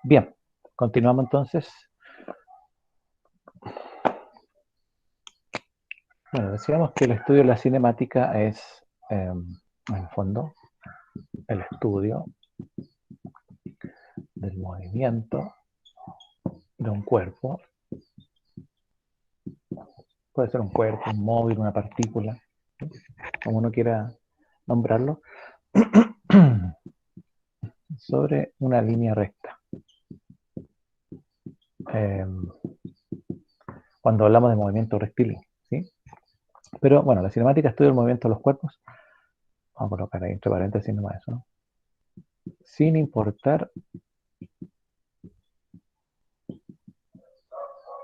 Bien, continuamos entonces. Bueno, decíamos que el estudio de la cinemática es, en el fondo, el estudio del movimiento de un cuerpo. Puede ser un cuerpo, un móvil, una partícula, ¿sí? Como uno quiera nombrarlo, sobre una línea recta. Eh, cuando hablamos de movimiento rectilíneo, ¿sí? Pero bueno, la cinemática estudia el movimiento de los cuerpos. Vamos a colocar ahí entre paréntesis nomás eso, ¿no? Sin importar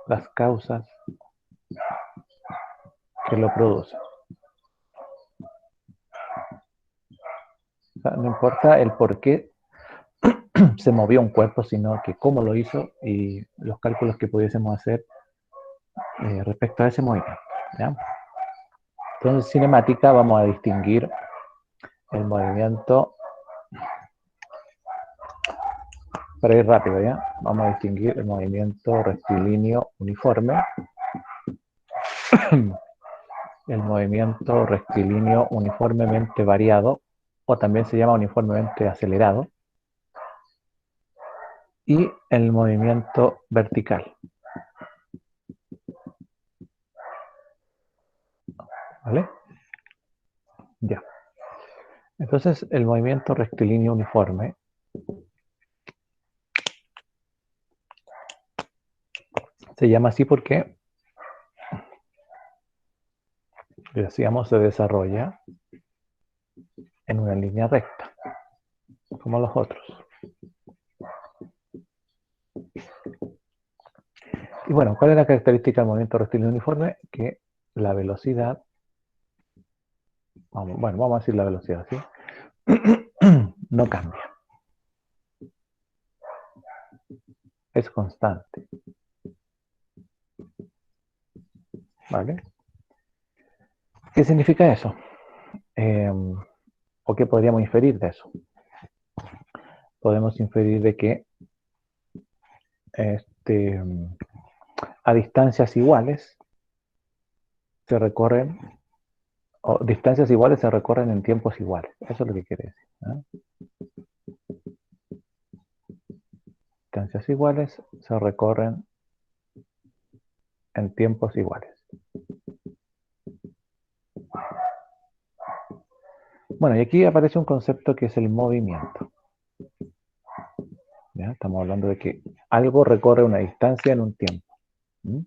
las causas que lo producen. O sea, no importa el por qué se movió un cuerpo, sino que cómo lo hizo y los cálculos que pudiésemos hacer respecto a ese movimiento, ¿ya? Entonces, en cinemática vamos a distinguir el movimiento, para ir rápido, ¿ya? Vamos a distinguir el movimiento rectilíneo uniforme, el movimiento rectilíneo uniformemente variado, o también se llama uniformemente acelerado, y el movimiento vertical, ¿vale? Ya. Entonces, el movimiento rectilíneo uniforme se llama así porque, decíamos, se desarrolla en una línea recta, como los otros. Y bueno, ¿cuál es la característica del movimiento rectilíneo uniforme? Que la velocidad, vamos a decir la velocidad, ¿sí? No cambia. Es constante. ¿Vale? ¿Qué significa eso? ¿O qué podríamos inferir de eso? Podemos inferir de que a distancias iguales se recorren, o distancias iguales se recorren en tiempos iguales. Eso es lo que quiere decir, ¿no? Distancias iguales se recorren en tiempos iguales. Bueno, y aquí aparece un concepto que es el movimiento. ¿Ya? Estamos hablando de que algo recorre una distancia en un tiempo. ¿Mm?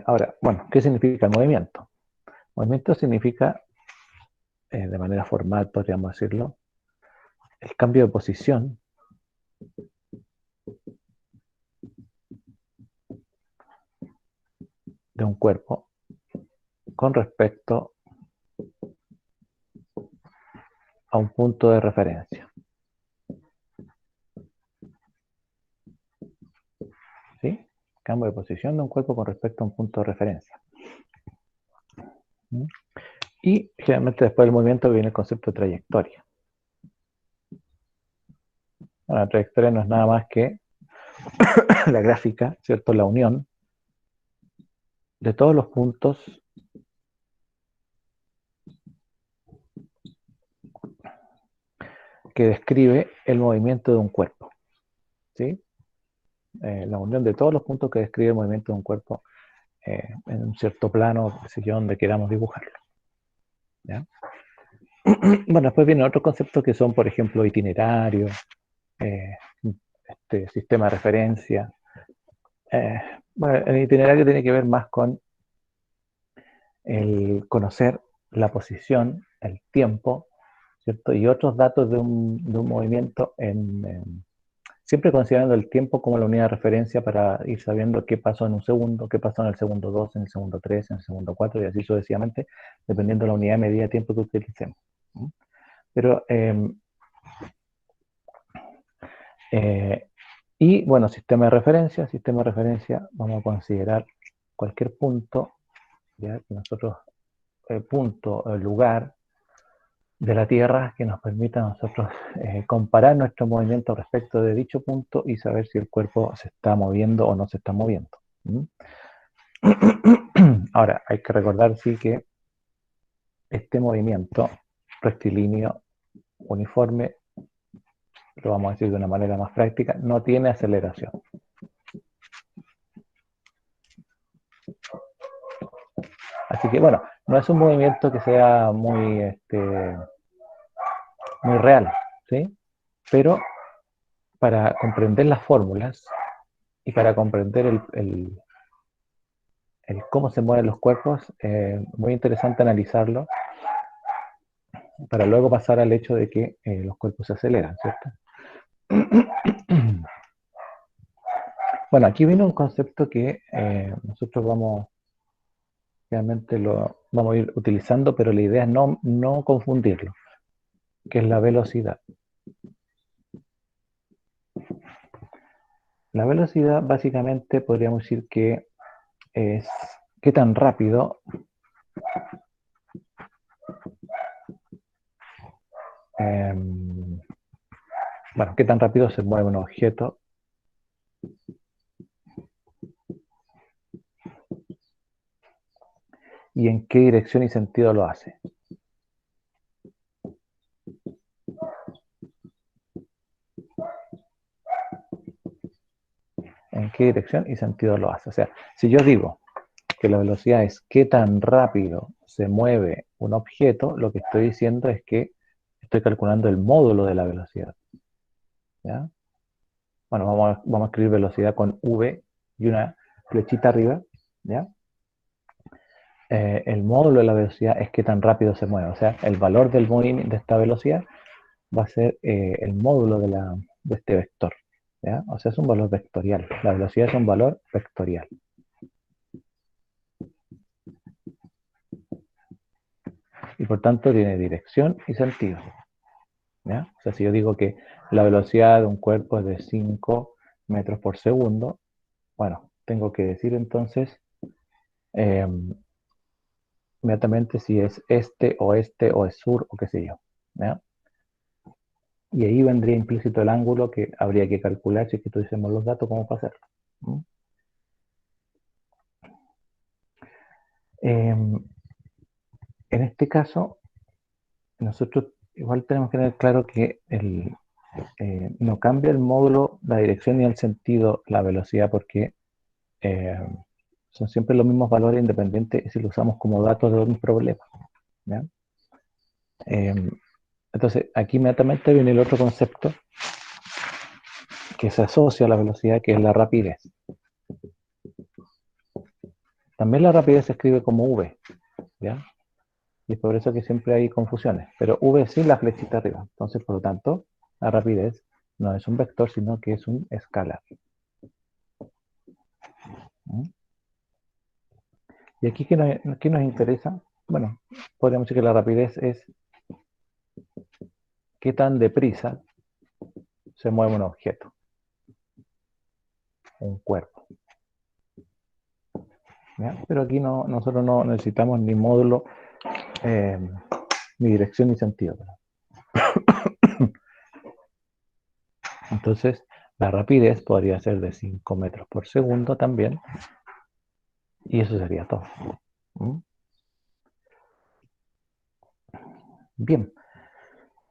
Ahora, bueno, ¿qué significa el movimiento? Movimiento significa, de manera formal podríamos decirlo, el cambio de posición de un cuerpo con respecto a un punto de referencia. ¿Sí? Cambio de posición de un cuerpo con respecto a un punto de referencia. ¿Mm? Y generalmente después del movimiento viene el concepto de trayectoria. Bueno, la trayectoria no es nada más que la gráfica, ¿cierto? La unión de todos los puntos que describe el movimiento de un cuerpo. ¿Sí? La unión de todos los puntos que describe el movimiento de un cuerpo en un cierto plano, qué sé yo, donde queramos dibujarlo. ¿Ya? Bueno, después vienen otros conceptos que son, por ejemplo, itinerario, eh, sistema de referencia. Bueno, el itinerario tiene que ver más con el conocer la posición, el tiempo, ¿cierto? Y otros datos de un movimiento siempre considerando el tiempo como la unidad de referencia para ir sabiendo qué pasó en un segundo, qué pasó en el segundo 2, en el segundo 3, en el segundo 4 y así sucesivamente, dependiendo de la unidad de medida de tiempo que utilicemos. Pero, y bueno, sistema de referencia, vamos a considerar cualquier punto, ¿ya? Que nosotros, punto, lugar, de la Tierra que nos permita a nosotros comparar nuestro movimiento respecto de dicho punto y saber si el cuerpo se está moviendo o no se está moviendo. ¿Mm? Ahora, hay que recordar sí que este movimiento rectilíneo uniforme, lo vamos a decir de una manera más práctica, no tiene aceleración. Así que bueno, no es un movimiento que sea muy real, ¿sí? Pero para comprender las fórmulas y para comprender el cómo se mueven los cuerpos, muy interesante analizarlo para luego pasar al hecho de que los cuerpos se aceleran, ¿cierto? Bueno, aquí viene un concepto que nosotros realmente lo vamos a ir utilizando, pero la idea es no confundirlo, que es la velocidad. La velocidad básicamente podríamos decir que es qué tan rápido bueno, qué tan rápido se mueve un objeto y en qué dirección y sentido lo hace. En qué dirección y sentido lo hace. O sea, si yo digo que la velocidad es qué tan rápido se mueve un objeto, lo que estoy diciendo es que estoy calculando el módulo de la velocidad. ¿Ya? Bueno, vamos a escribir velocidad con V y una flechita arriba. ¿Ya? El módulo de la velocidad es qué tan rápido se mueve. O sea, el valor del movimiento de esta velocidad va a ser el módulo de este vector. ¿Ya? O sea, es un valor vectorial. La velocidad es un valor vectorial. Y por tanto tiene dirección y sentido. ¿Ya? O sea, si yo digo que la velocidad de un cuerpo es de 5 metros por segundo, bueno, tengo que decir entonces eh, inmediatamente si es este o es sur o qué sé yo. ¿Ya? Y ahí vendría implícito el ángulo que habría que calcular si es que tuviésemos los datos, cómo para hacerlo. ¿Mm? En este caso, nosotros igual tenemos que tener claro que no cambia el módulo, la dirección ni el sentido, la velocidad, porque eh, son siempre los mismos valores independientes si lo usamos como datos de un problema. ¿Ya? Eh, entonces, aquí inmediatamente viene el otro concepto que se asocia a la velocidad, que es la rapidez. También la rapidez se escribe como V, ¿ya? Y es por eso que siempre hay confusiones. Pero V sin la flechita arriba. Entonces, por lo tanto, la rapidez no es un vector, sino que es un escalar. ¿Mm? Y aquí, ¿qué nos interesa? Bueno, podríamos decir que la rapidez es qué tan deprisa se mueve un objeto, un cuerpo. ¿Ya? Pero aquí nosotros no necesitamos ni módulo, ni dirección, ni sentido. Entonces, la rapidez podría ser de 5 metros por segundo también, y eso sería todo. ¿Mm? Bien,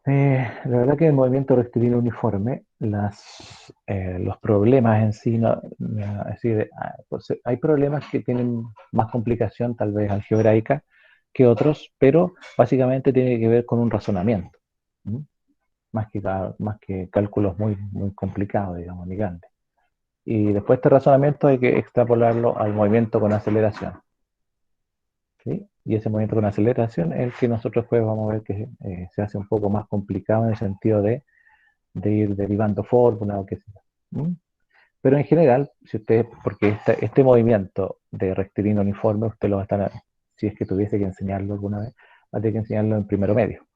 la verdad que el movimiento rectilíneo uniforme, los problemas en sí, es decir, pues, hay problemas que tienen más complicación, tal vez algebraica, que otros, pero básicamente tiene que ver con un razonamiento, ¿m? Más que cálculos muy complicados, digamos, ni grandes. Y después de este razonamiento hay que extrapolarlo al movimiento con aceleración. ¿Sí? Y ese movimiento con aceleración es el que nosotros después vamos a ver que se hace un poco más complicado en el sentido de ir derivando fórmulas o qué sé yo. ¿Mm? Pero en general, si ustedes, porque este movimiento de rectilíneo uniforme, usted lo va a estar, si es que tuviese que enseñarlo alguna vez, va a tener que enseñarlo en primero medio.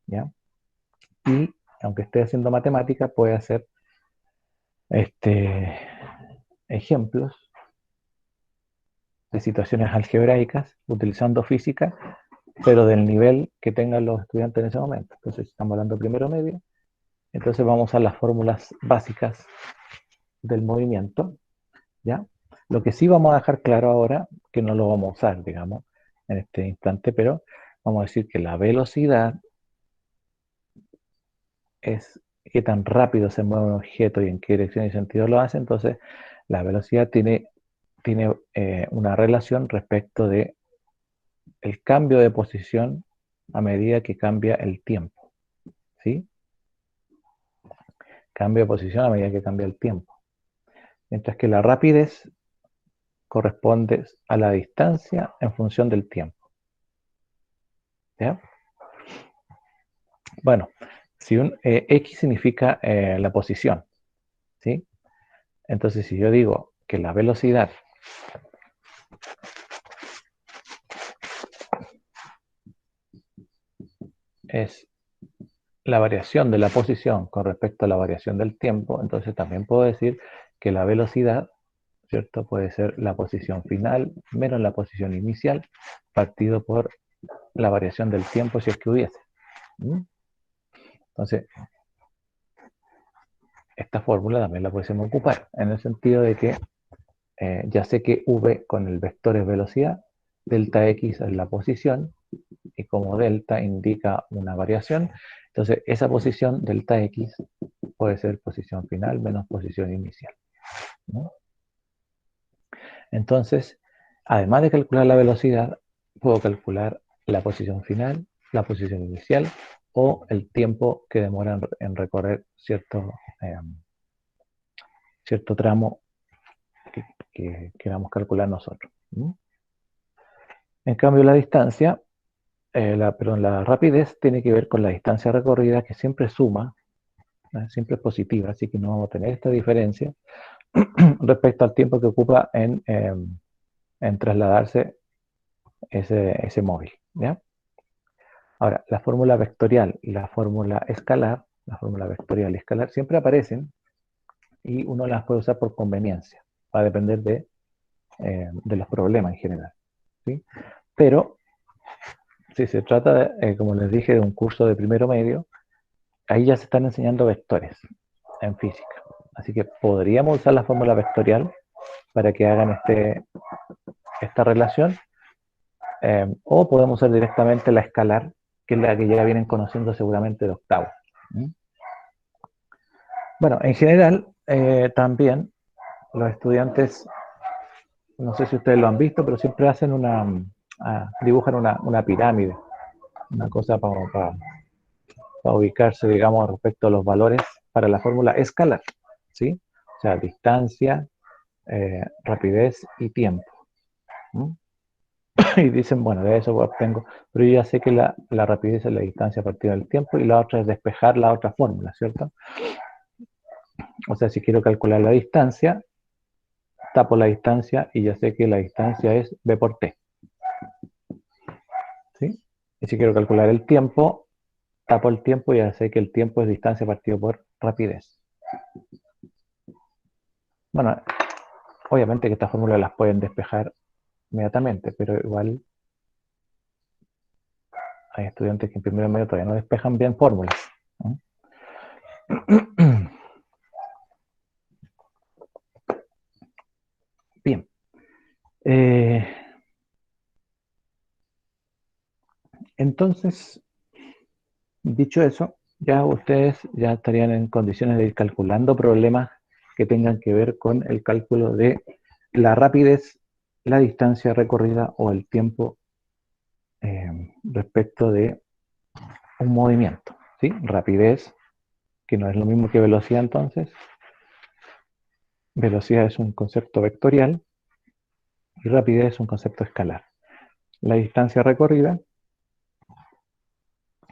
¿Ya? Y aunque esté haciendo matemática, puede hacer este, ejemplos de situaciones algebraicas utilizando física pero del nivel que tengan los estudiantes en ese momento. Entonces, si estamos hablando de primero medio, entonces vamos a las fórmulas básicas del movimiento, ¿ya? Lo que sí vamos a dejar claro ahora, que no lo vamos a usar, digamos, en este instante, pero vamos a decir que la velocidad es qué tan rápido se mueve un objeto y en qué dirección y sentido lo hace. Entonces, la velocidad tiene una relación respecto de el cambio de posición a medida que cambia el tiempo, ¿sí? Cambio de posición a medida que cambia el tiempo. Mientras que la rapidez corresponde a la distancia en función del tiempo, ¿ya? Bueno, si X significa la posición, ¿sí? Entonces, si yo digo que la velocidad es la variación de la posición con respecto a la variación del tiempo, entonces también puedo decir que la velocidad, ¿cierto? Puede ser la posición final menos la posición inicial, partido por la variación del tiempo si es que hubiese. Entonces, esta fórmula también la podemos ocupar, en el sentido de que ya sé que v con el vector es velocidad, delta x es la posición, y como delta indica una variación, entonces esa posición delta x puede ser posición final menos posición inicial, ¿no? Entonces, además de calcular la velocidad, puedo calcular la posición final, la posición inicial o el tiempo que demora en recorrer cierto tramo que queramos calcular nosotros, ¿no? En cambio, la distancia, la rapidez tiene que ver con la distancia recorrida, que siempre suma, siempre es positiva, así que no vamos a tener esta diferencia respecto al tiempo que ocupa en trasladarse ese móvil, ¿ya? Ahora, la fórmula vectorial y la fórmula escalar, siempre aparecen y uno las puede usar por conveniencia, va a depender de los problemas en general, ¿sí? Pero si se trata, como les dije, de un curso de primero medio, ahí ya se están enseñando vectores en física. Así que podríamos usar la fórmula vectorial para que hagan esta relación, o podemos usar directamente la escalar, que es la que ya vienen conociendo seguramente de octavo. Bueno, en general, también los estudiantes, no sé si ustedes lo han visto, pero siempre hacen dibujan una pirámide, una cosa para ubicarse, digamos, respecto a los valores para la fórmula escalar, ¿sí? O sea, distancia, rapidez y tiempo. Y dicen, bueno, de eso obtengo, pero yo ya sé que la rapidez es la distancia a partir del tiempo y la otra es despejar la otra fórmula, ¿cierto? O sea, si quiero calcular la distancia, tapo la distancia y ya sé que la distancia es b por t, ¿sí? Y si quiero calcular el tiempo, tapo el tiempo y ya sé que el tiempo es distancia partido por rapidez. Bueno, obviamente que estas fórmulas las pueden despejar inmediatamente, pero igual hay estudiantes que en primer medio todavía no despejan bien fórmulas, ¿no? Bien. Entonces, dicho eso, ya ustedes ya estarían en condiciones de ir calculando problemas que tengan que ver con el cálculo de la rapidez, la distancia recorrida o el tiempo respecto de un movimiento, ¿sí? Rapidez, que no es lo mismo que velocidad entonces. Velocidad es un concepto vectorial y rapidez es un concepto escalar. La distancia recorrida,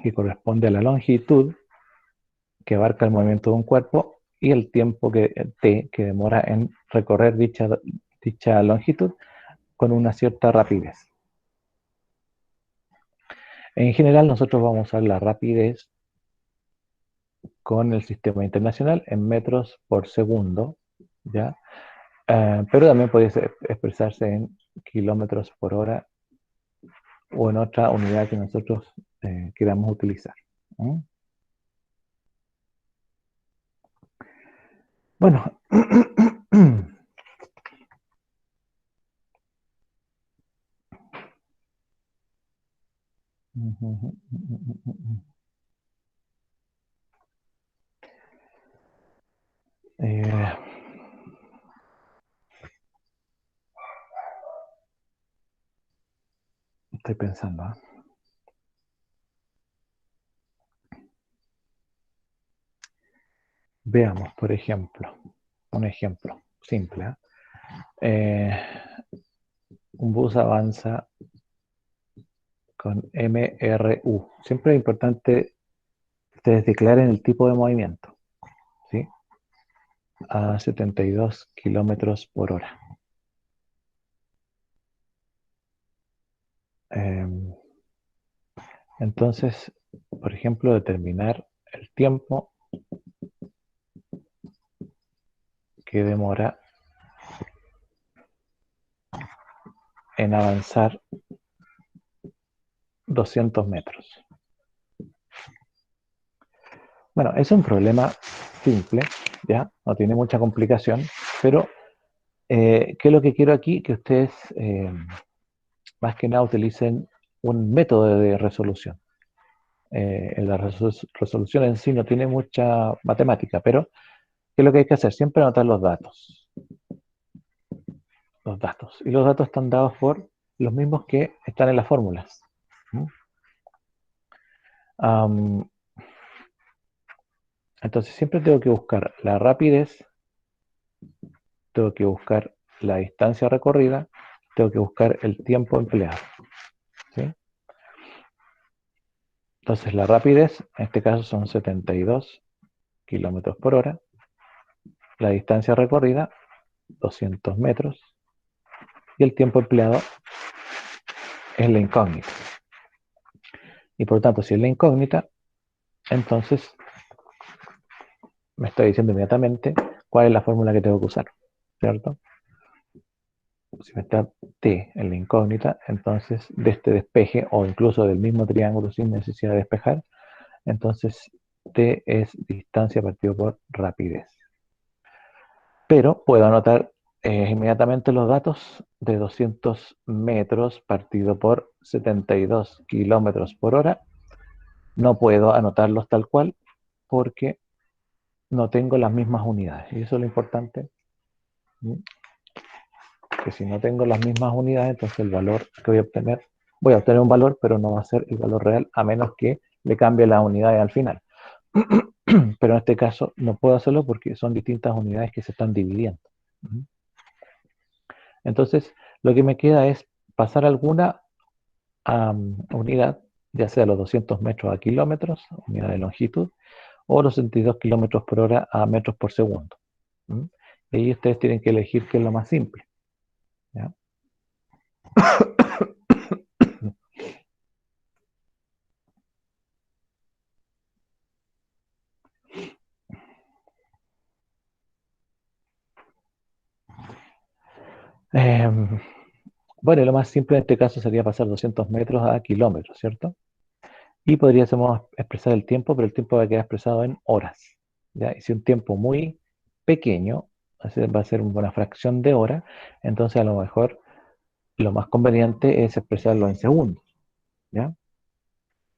que corresponde a la longitud que abarca el movimiento de un cuerpo y el tiempo t que demora en recorrer dicha longitud con una cierta rapidez. En general nosotros vamos a usar la rapidez con el sistema internacional en metros por segundo, ¿ya? Pero también puede expresarse en kilómetros por hora o en otra unidad que nosotros queramos utilizar. ¿Mm? Bueno, eh, estoy pensando, ¿eh? Veamos, por ejemplo, un ejemplo simple. ¿Eh? Un bus avanza con MRU. Siempre es importante que ustedes declaren el tipo de movimiento, ¿sí? A 72 kilómetros por hora. Entonces, por ejemplo, determinar el tiempo que demora en avanzar 200 metros. Bueno, es un problema simple, ¿ya? No tiene mucha complicación, pero ¿qué es lo que quiero aquí? Que ustedes más que nada utilicen un método de resolución. La resolución en sí no tiene mucha matemática, pero ¿qué es lo que hay que hacer? Siempre anotar los datos. Los datos. Y los datos están dados por los mismos que están en las fórmulas. Entonces siempre tengo que buscar la rapidez, tengo que buscar la distancia recorrida, tengo que buscar el tiempo empleado. ¿Sí? Entonces la rapidez, en este caso son 72 kilómetros por hora, la distancia recorrida, 200 metros, y el tiempo empleado es la incógnita. Y por tanto, si es la incógnita, entonces me está diciendo inmediatamente cuál es la fórmula que tengo que usar, ¿cierto? Si me está T en la incógnita, entonces de este despeje o incluso del mismo triángulo sin necesidad de despejar, entonces T es distancia partido por rapidez. Pero puedo anotar inmediatamente los datos de 200 metros partido por 72 kilómetros por hora. No puedo anotarlos tal cual porque no tengo las mismas unidades. Y eso es lo importante, que si no tengo las mismas unidades, entonces el valor que voy a obtener un valor, pero no va a ser el valor real, a menos que le cambie las unidades al final. Pero en este caso no puedo hacerlo porque son distintas unidades que se están dividiendo. Entonces, lo que me queda es pasar alguna unidad, ya sea los 200 metros a kilómetros, unidad de longitud, o los 62 kilómetros por hora a metros por segundo. Y ahí ustedes tienen que elegir qué es lo más simple. ¿Ya? Bueno, lo más simple en este caso sería pasar 200 metros a kilómetros, ¿cierto? Y podríamos expresar el tiempo, pero el tiempo va a quedar expresado en horas. ¿Ya? Y si un tiempo muy pequeño, va a ser una fracción de hora, entonces a lo mejor lo más conveniente es expresarlo en segundos. ¿Ya?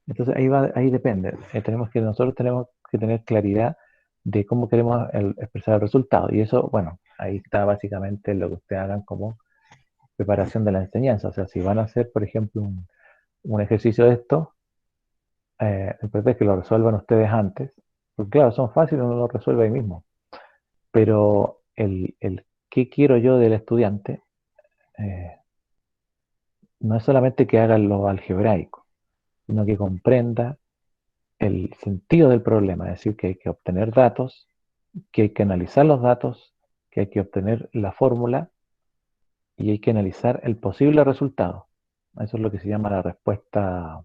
Entonces ahí depende. Nosotros tenemos que tener claridad de cómo queremos expresar el resultado. Y eso, bueno, ahí está básicamente lo que ustedes hagan como preparación de la enseñanza. O sea, si van a hacer, por ejemplo, un ejercicio de esto, lo importante es que lo resuelvan ustedes antes. Porque claro, son fáciles, uno lo resuelve ahí mismo. Pero el qué quiero yo del estudiante eh, no es solamente que haga lo algebraico, sino que comprenda el sentido del problema, es decir, que hay que obtener datos, que hay que analizar los datos, que hay que obtener la fórmula y hay que analizar el posible resultado. Eso es lo que se llama la respuesta,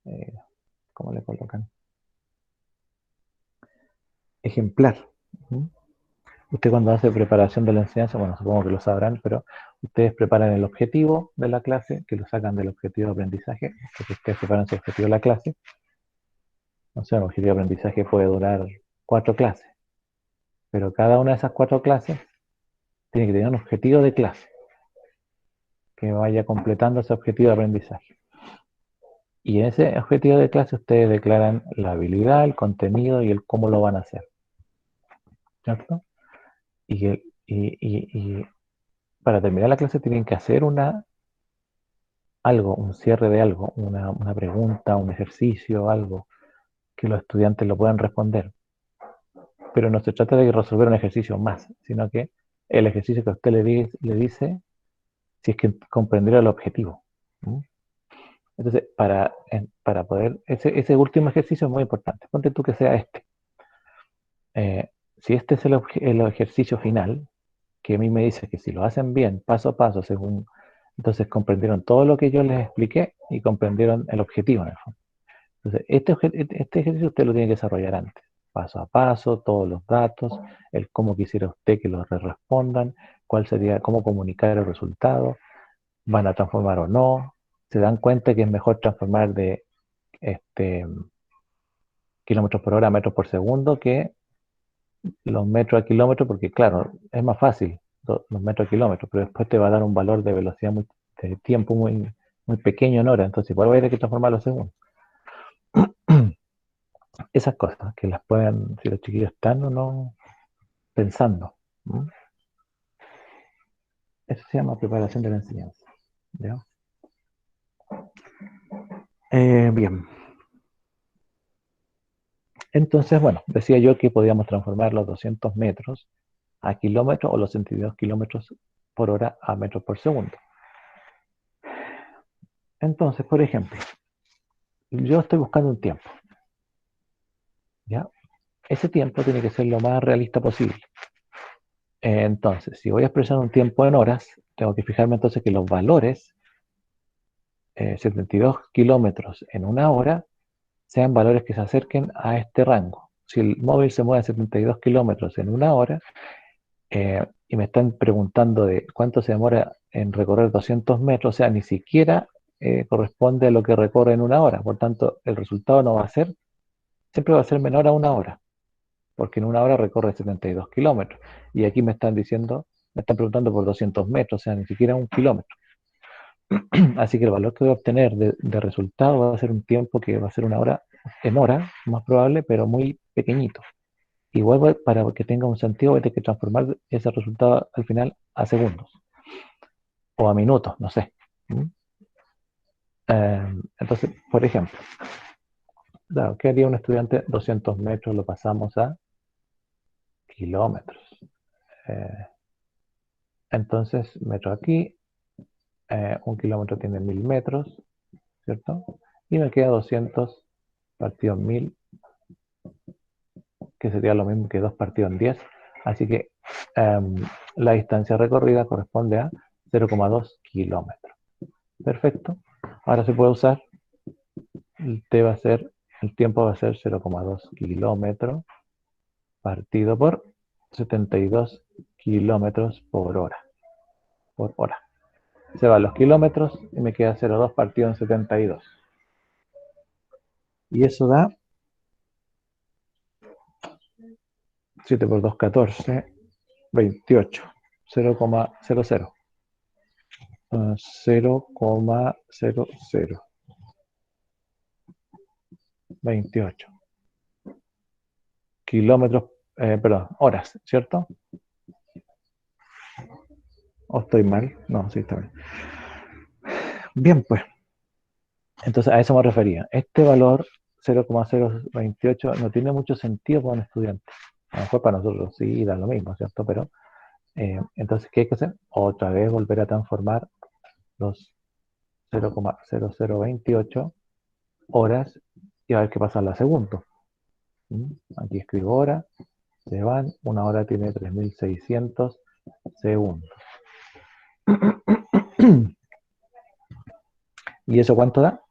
eh, ¿cómo le colocan? Ejemplar. ¿Mm? Usted cuando hace preparación de la enseñanza, bueno, supongo que lo sabrán, pero Ustedes preparan el objetivo de la clase, que lo sacan del objetivo de aprendizaje, porque ustedes preparan su objetivo de la clase. O sea, el objetivo de aprendizaje puede durar 4 clases, pero cada una de esas 4 clases tiene que tener un objetivo de clase que vaya completando ese objetivo de aprendizaje. Y en ese objetivo de clase ustedes declaran la habilidad, el contenido y el cómo lo van a hacer. ¿Cierto? Y para terminar la clase tienen que hacer algo, un cierre de algo, una pregunta, un ejercicio, algo que los estudiantes lo puedan responder. Pero no se trata de resolver un ejercicio más, sino que el ejercicio que usted le dice si es que comprendiera el objetivo. ¿Mm? Entonces, para poder, ese último ejercicio es muy importante. Ponte tú que sea este. Si este es el ejercicio final, que a mí me dice que si lo hacen bien, paso a paso, según, entonces comprendieron todo lo que yo les expliqué y comprendieron el objetivo en el fondo. Entonces, este ejercicio usted lo tiene que desarrollar antes, paso a paso, todos los datos, el cómo quisiera usted que los respondan, cuál sería, cómo comunicar el resultado, van a transformar o no, se dan cuenta que es mejor transformar de este, kilómetros por hora a metros por segundo que los metros a kilómetros, porque claro, es más fácil los metros a kilómetros, pero después te va a dar un valor de velocidad, de tiempo muy pequeño en hora, entonces igual va a haber que transformarlo a segundos. Esas cosas, que las puedan, si los chiquillos están o no pensando. ¿Mm? Eso se llama preparación de la enseñanza. ¿Ya? Bien. Entonces, bueno, decía yo que podíamos transformar los 200 metros a kilómetros o los 62 kilómetros por hora a metros por segundo. Entonces, por ejemplo, yo estoy buscando un tiempo. ¿Ya? Ese tiempo tiene que ser lo más realista posible. Entonces, si voy a expresar un tiempo en horas, tengo que fijarme entonces que los valores 72 kilómetros en una hora sean valores que se acerquen a este rango. Si el móvil se mueve a 72 kilómetros en una hora y me están preguntando de cuánto se demora en recorrer 200 metros, o sea, ni siquiera corresponde a lo que recorre en una hora. Por tanto, el resultado no va a ser, siempre va a ser menor a una hora, porque en una hora recorre 72 kilómetros. Y aquí me están diciendo, me están preguntando por 200 metros, o sea, ni siquiera un kilómetro. Así que el valor que voy a obtener de resultado va a ser un tiempo que va a ser una hora, en hora, más probable, pero muy pequeñito. Igual para que tenga un sentido, voy a tener que transformar ese resultado al final a segundos o a minutos, no sé. ¿Mm? Entonces, por ejemplo, claro, ¿qué haría un estudiante? 200 metros lo pasamos a kilómetros. Eh, entonces, metro aquí, un kilómetro tiene 1000 metros, ¿cierto? Y me queda 200 partido en 1000, que sería lo mismo que 2 partido en 10. Así que la distancia recorrida corresponde a 0,2 kilómetros. Perfecto. Ahora se puede usar, el tiempo va a ser 0,2 kilómetros partido por 72 kilómetros por hora. Por hora. Se van los kilómetros y me queda 0,2 partido en 72. Y eso da 7 por 2, 14, 28. 0,00. 0,00. 28 kilómetros, perdón, horas, ¿cierto? ¿O estoy mal? No, sí, está bien. Bien, pues, entonces a eso me refería. Este valor 0,028 no tiene mucho sentido para un estudiante. A lo mejor para nosotros sí da lo mismo, ¿cierto? Pero entonces, ¿qué hay que hacer? Otra vez volver a transformar los 0,0028 horas y a ver qué pasa en la segunda. Aquí escribo hora, se van, una hora tiene 3600 segundos. ¿Y eso cuánto da?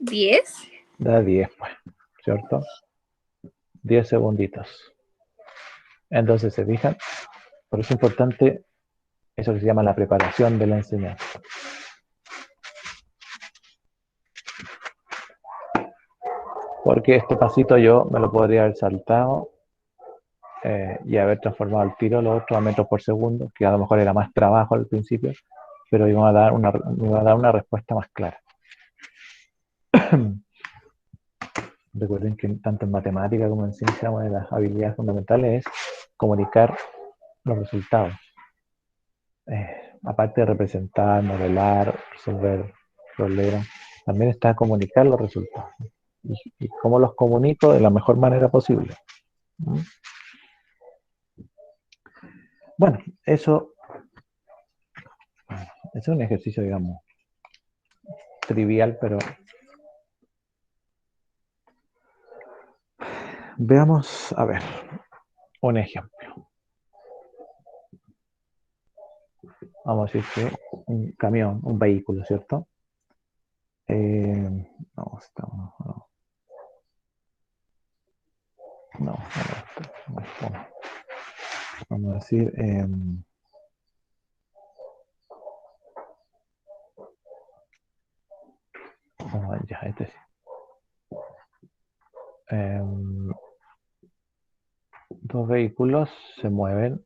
¿10? Da 10, pues, ¿cierto? 10 segunditos. Entonces, ¿se fijan? Por eso es importante eso que se llama la preparación de la enseñanza. Porque este pasito yo me lo podría haber saltado y haber transformado el tiro los otros a metros por segundo, que a lo mejor era más trabajo al principio, pero me iba a dar una respuesta más clara. Recuerden que tanto en matemática como en ciencia, una de las habilidades fundamentales es comunicar los resultados. Aparte de representar, modelar, resolver problemas, también está comunicar los resultados. Y cómo los comunico de la mejor manera posible. Bueno, eso es un ejercicio, digamos, trivial, pero veamos, a ver, un ejemplo. Vamos a decir que un camión, un vehículo, ¿cierto? Vamos a decir, ya, este sí. Dos vehículos se mueven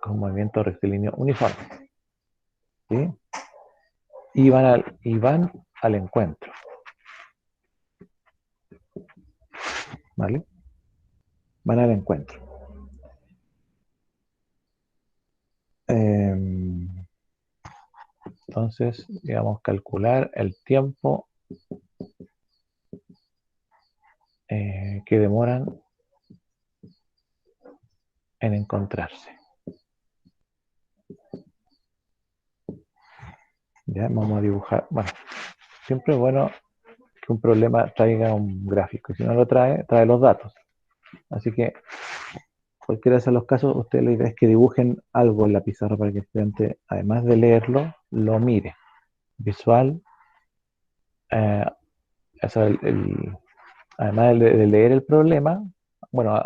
con movimiento rectilíneo uniforme, ¿sí? Y van al encuentro, ¿vale? Van al encuentro. Entonces, digamos, calcular el tiempo que demoran en encontrarse. Ya, vamos a dibujar. Bueno, siempre es bueno que un problema traiga un gráfico. Si no lo trae, trae los datos. Así que, cualquiera de los casos, ustedes la idea es que dibujen algo en la pizarra para que el estudiante, además de leerlo, lo mire. Visual, o sea, además de leer el problema, bueno,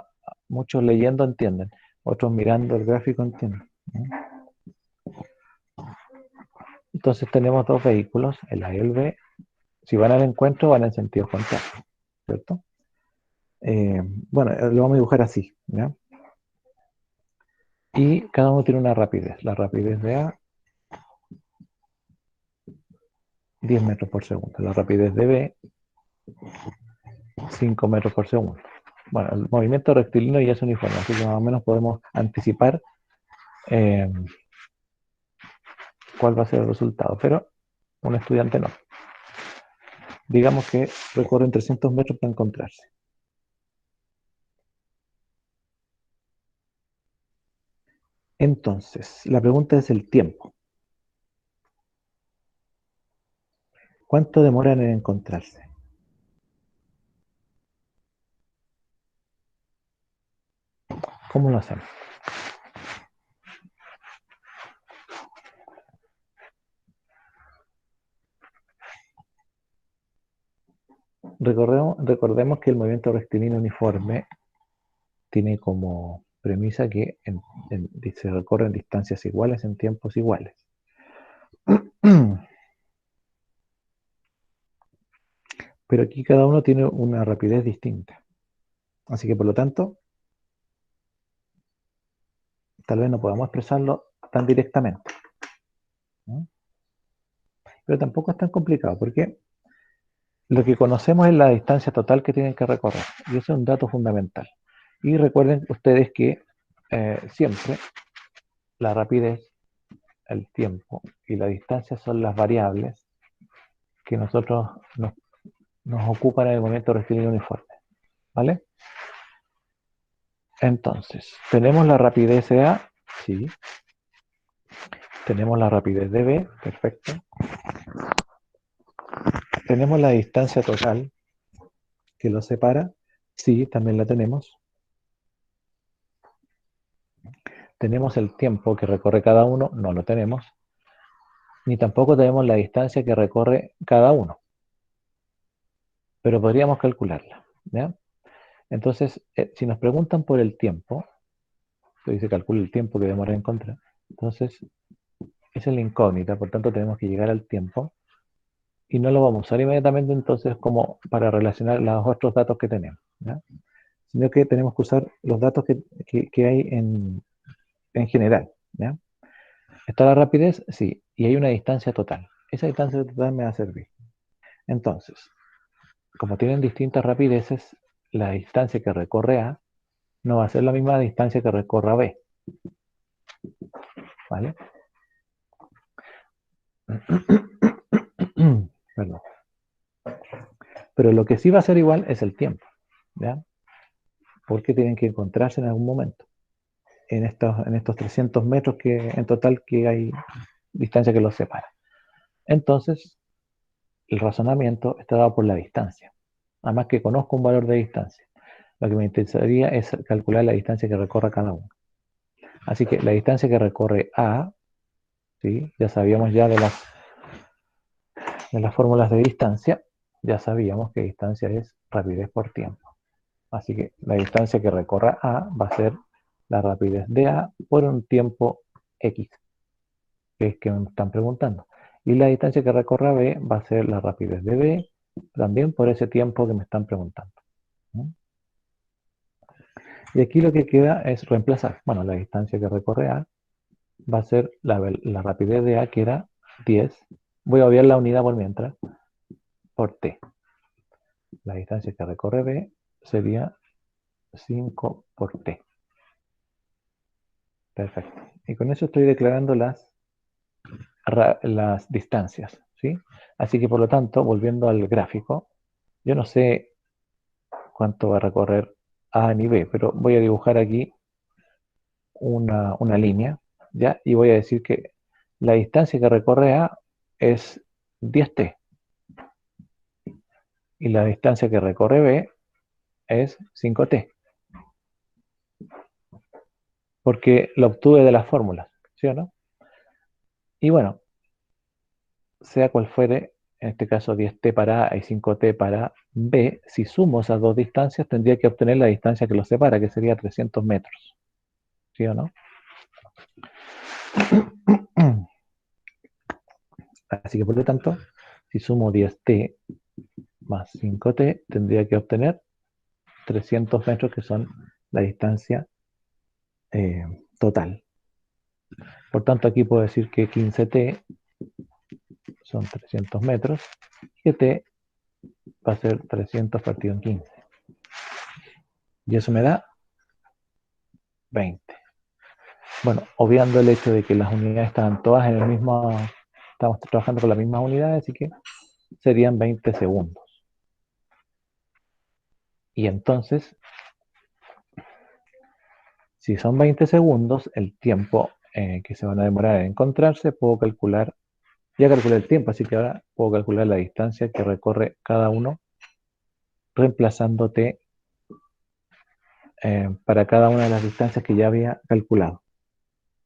muchos leyendo entienden, otros mirando el gráfico entienden. Entonces tenemos dos vehículos, el A y el B. Si van al encuentro, van en sentido contrario, ¿cierto? Bueno, lo vamos a dibujar así, ¿ya? Y cada uno tiene una rapidez. La rapidez de A, 10 metros por segundo. La rapidez de B, 5 metros por segundo. Bueno, el movimiento rectilíneo ya es uniforme, así que más o menos podemos anticipar cuál va a ser el resultado, pero un estudiante no. Digamos que recorren 300 metros para encontrarse. Entonces, la pregunta es el tiempo. ¿Cuánto demoran en encontrarse? ¿Cómo lo hacemos? Recordemos que el movimiento rectilíneo uniforme tiene como premisa que se recorren distancias iguales en tiempos iguales. Pero aquí cada uno tiene una rapidez distinta. Así que por lo tanto, tal vez no podamos expresarlo tan directamente. ¿No? Pero tampoco es tan complicado, porque lo que conocemos es la distancia total que tienen que recorrer. Y eso es un dato fundamental. Y recuerden ustedes que siempre la rapidez, el tiempo y la distancia son las variables que nosotros nos ocupan en el momento rectilíneo uniforme. ¿Vale? Entonces, tenemos la rapidez de A, sí. Tenemos la rapidez de B, perfecto. Tenemos la distancia total que los separa, sí, también la tenemos. Tenemos el tiempo que recorre cada uno, no lo tenemos. ni tampoco tenemos la distancia que recorre cada uno, pero podríamos calcularla, ¿ya? Entonces, si nos preguntan por el tiempo, se dice calcula el tiempo que demora en encontrar, entonces esa es la incógnita, por tanto tenemos que llegar al tiempo y no lo vamos a usar inmediatamente entonces como para relacionar los otros datos que tenemos, ¿ya? Sino que tenemos que usar los datos que hay en general, ¿ya? ¿Está la rapidez? Sí, y hay una distancia total. Esa distancia total me va a servir. Entonces, como tienen distintas rapideces, la distancia que recorre A no va a ser la misma distancia que recorra B, ¿vale? Perdón. Pero lo que sí va a ser igual es el tiempo, ¿ya? Porque tienen que encontrarse en algún momento. En estos 300 metros que en total que hay distancia que los separa. Entonces, el razonamiento está dado por la distancia. Además que conozco un valor de distancia. Lo que me interesaría es calcular la distancia que recorre cada uno. Así que la distancia que recorre A, ¿sí? Ya sabíamos ya de las fórmulas de distancia, ya sabíamos que distancia es rapidez por tiempo. Así que la distancia que recorra A va a ser la rapidez de A por un tiempo X, que es que me están preguntando. Y la distancia que recorra B va a ser la rapidez de B, también por ese tiempo que me están preguntando. ¿No? Y aquí lo que queda es reemplazar. Bueno, la distancia que recorre A va a ser la rapidez de A, que era 10. Voy a obviar la unidad por mientras, por T. La distancia que recorre B sería 5 por T. Perfecto. Y con eso estoy declarando las distancias, ¿sí? Así que por lo tanto, volviendo al gráfico, yo no sé cuánto va a recorrer A ni B, pero voy a dibujar aquí una línea, ¿ya? Y voy a decir que la distancia que recorre A es 10T y la distancia que recorre B es 5T, porque lo obtuve de las fórmulas, ¿sí o no? Y bueno, sea cual fuere, en este caso 10T para A y 5T para B, si sumo esas dos distancias tendría que obtener la distancia que los separa, que sería 300 metros, ¿sí o no? Así que por lo tanto, si sumo 10T más 5T, tendría que obtener 300 metros, que son la distancia total. Por tanto, aquí puedo decir que 15T son 300 metros y que T va a ser 300 partido en 15. Y eso me da 20. Bueno, obviando el hecho de que las unidades estaban todas en el mismo, estamos trabajando con las mismas unidades, así que serían 20 segundos. Y entonces, si son 20 segundos, el tiempo que se van a demorar en encontrarse, puedo calcular, ya calculé el tiempo, así que ahora puedo calcular la distancia que recorre cada uno, reemplazando T para cada una de las distancias que ya había calculado,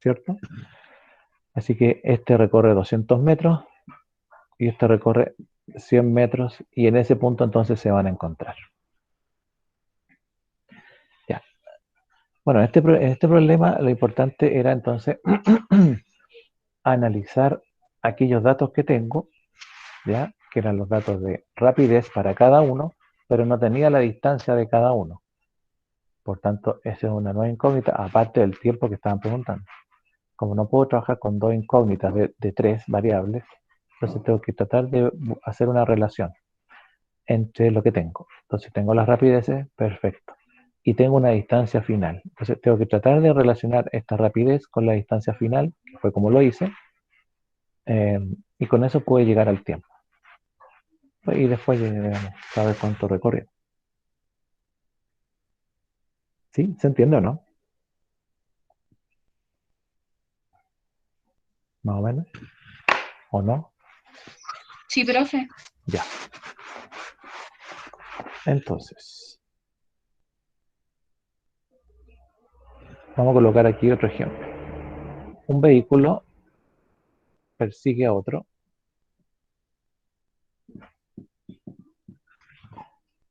¿cierto? Así que este recorre 200 metros y este recorre 100 metros y en ese punto entonces se van a encontrar. Ya. Bueno, este problema lo importante era entonces analizar aquellos datos que tengo, ¿ya? Que eran los datos de rapidez para cada uno, pero no tenía la distancia de cada uno. Por tanto, esa es una nueva incógnita, aparte del tiempo que estaban preguntando. Como no puedo trabajar con dos incógnitas de tres variables, entonces tengo que tratar de hacer una relación entre lo que tengo. Entonces tengo las rapideces, perfecto. Y tengo una distancia final. Entonces tengo que tratar de relacionar esta rapidez con la distancia final, que fue como lo hice, y con eso puedo llegar al tiempo. Y después saber cuánto recorrió. ¿Sí? ¿Se entiende o no? Más o menos. ¿O no? Sí, profe. Ya. Entonces, vamos a colocar aquí otro ejemplo. Un vehículo persigue a otro.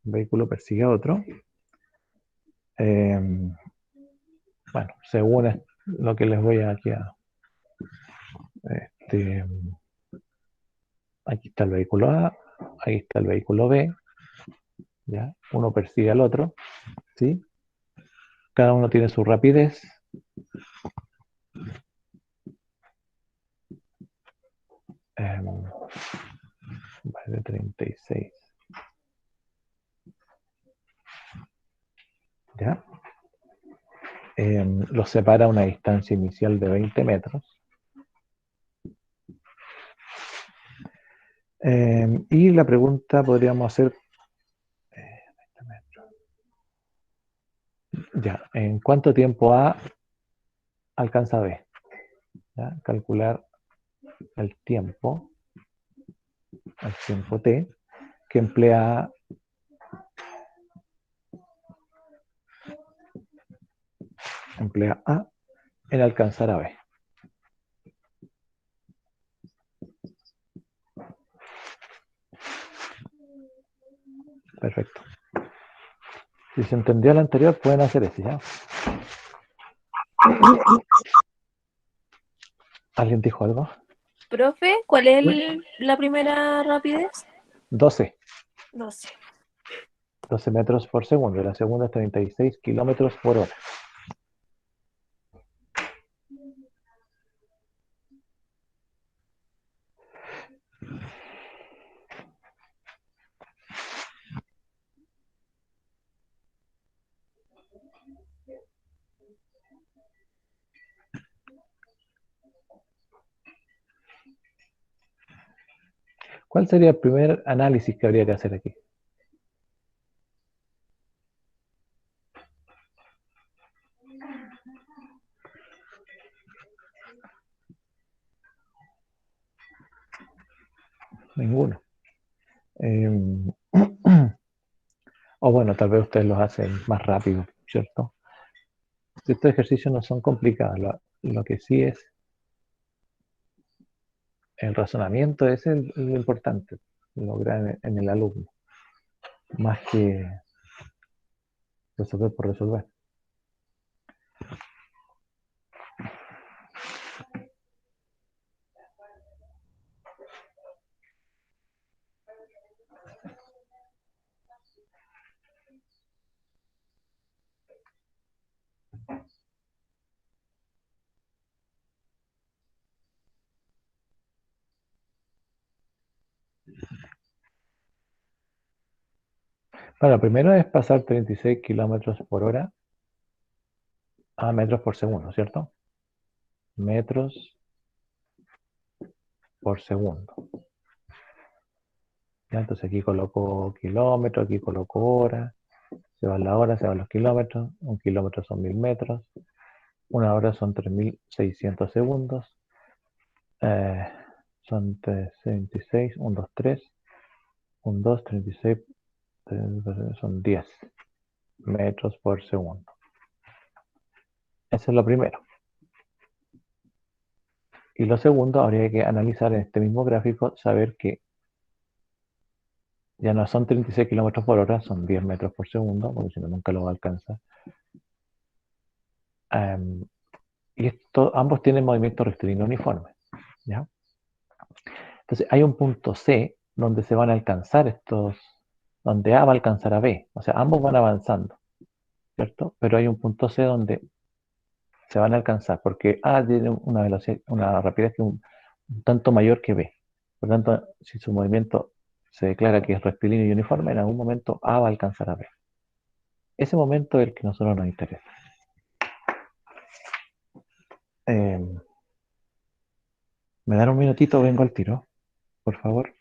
Un vehículo persigue a otro. Bueno, según lo que les voy aquí a... Este, aquí está el vehículo A, aquí está el vehículo B, ¿ya? Uno persigue al otro, ¿sí? Cada uno tiene su rapidez. De 36. ¿Ya? Los separa una distancia inicial de 20 metros. Y la pregunta podríamos hacer, ya, ¿en cuánto tiempo A alcanza B? ¿Ya? Calcular el tiempo T, que emplea A en alcanzar a B. Perfecto. Si se entendió el anterior, pueden hacer ese, ¿ya? ¿Alguien dijo algo? Profe, ¿cuál es la primera rapidez? 12. 12. 12 metros por segundo. Y la segunda es 36 kilómetros por hora. ¿Cuál sería el primer análisis que habría que hacer aquí? Ninguno. O bueno, tal vez ustedes los hacen más rápido, ¿cierto? Estos ejercicios no son complicados. Lo que sí es el razonamiento, es lo importante, lograr en el alumno, más que resolver por resolver. Bueno, primero es pasar 36 kilómetros por hora a metros por segundo, ¿cierto? Metros por segundo. ¿Ya? Entonces aquí coloco kilómetros, aquí coloco hora, se va la hora, se van los kilómetros, un kilómetro son 1000 metros, una hora son 3600 segundos, son 36, 1, 2, 3, 1, 2, 36, son 10 metros por segundo. Eso es lo primero. Y lo segundo, habría que analizar en este mismo gráfico, saber que ya no son 36 kilómetros por hora, son 10 metros por segundo, porque si no, nunca lo va a alcanzar. Y ambos tienen movimiento rectilíneo uniforme. ¿Ya? Entonces, hay un punto C donde se van a alcanzar donde A va a alcanzar a B. O sea, ambos van avanzando, ¿cierto? Pero hay un punto C donde se van a alcanzar, porque A tiene una velocidad, una rapidez que es un tanto mayor que B. Por lo tanto, si su movimiento se declara que es rectilíneo y uniforme, en algún momento A va a alcanzar a B. Ese momento es el que a nosotros nos interesa. ¿Me dan un minutito? Vengo al tiro, por favor.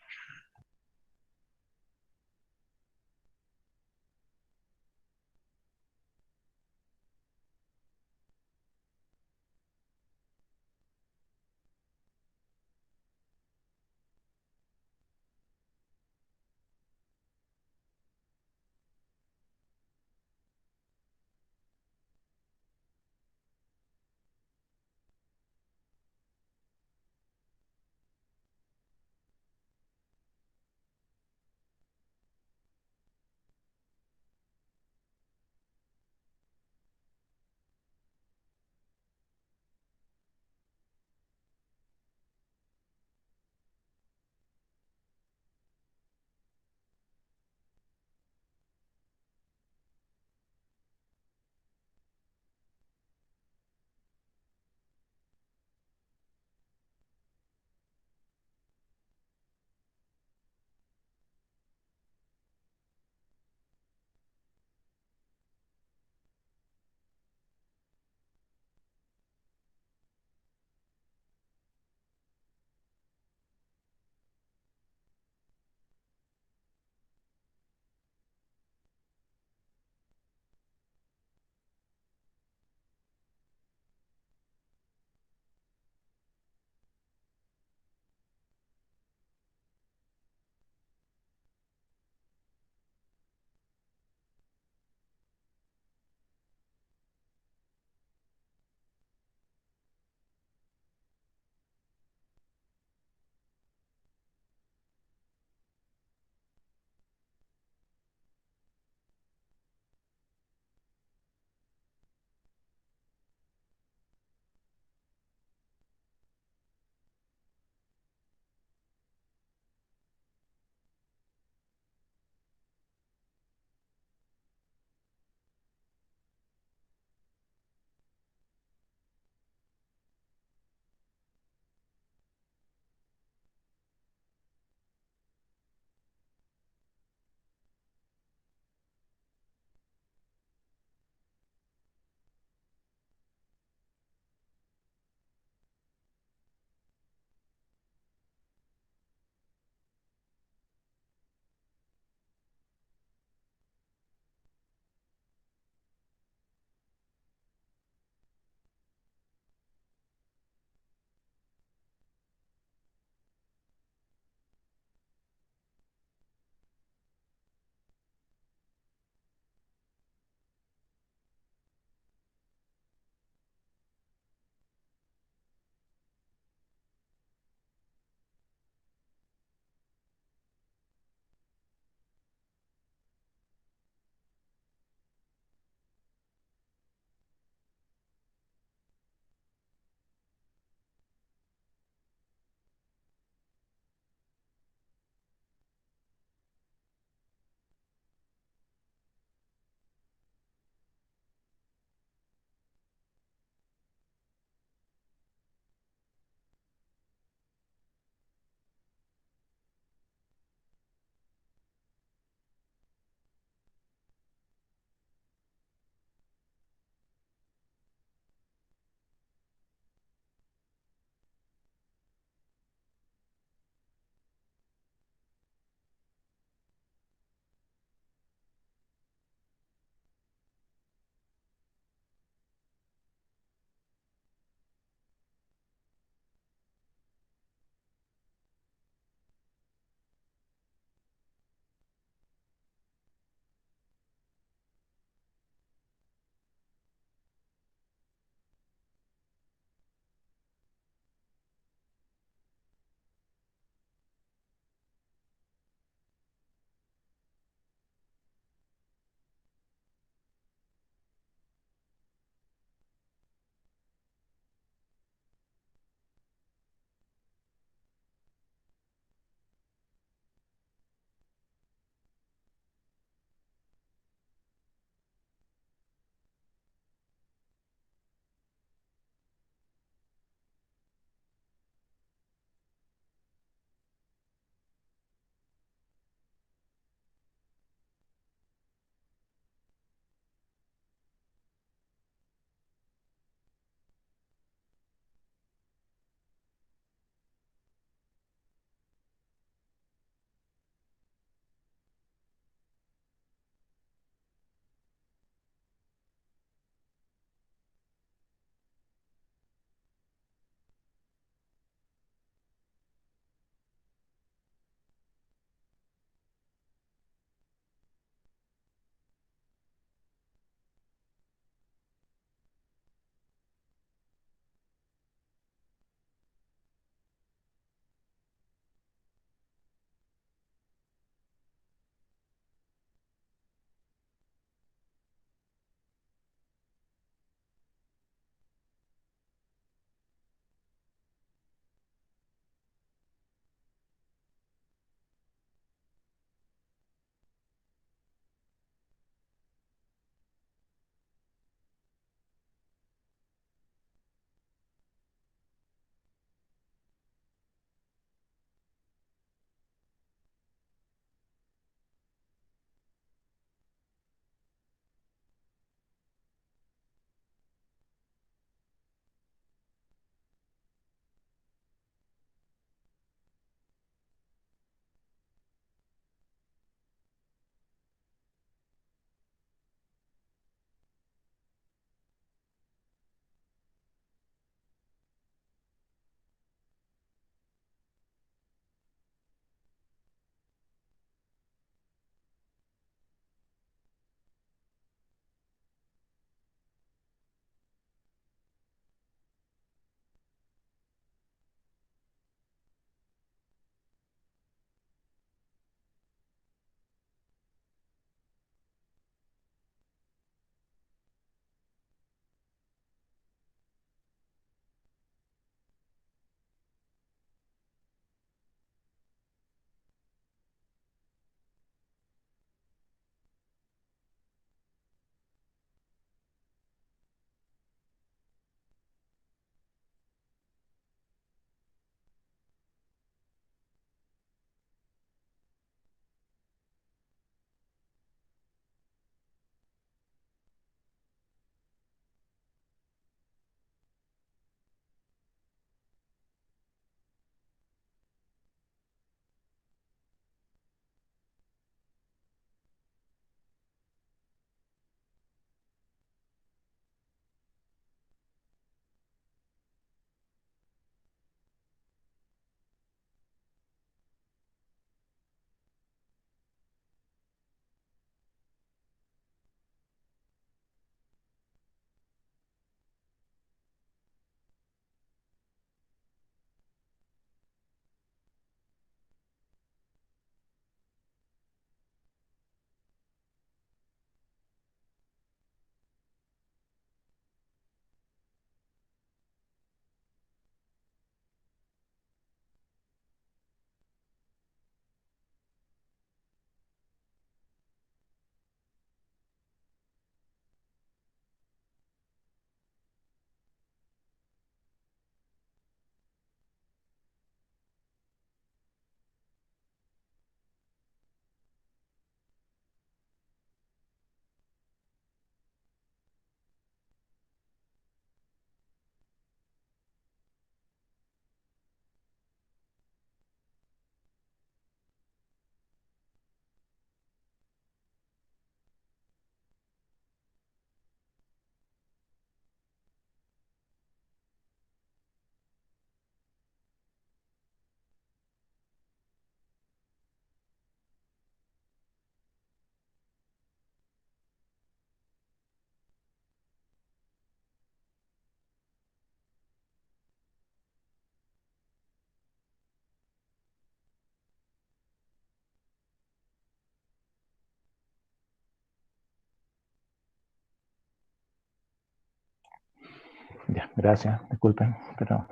Gracias, disculpen, pero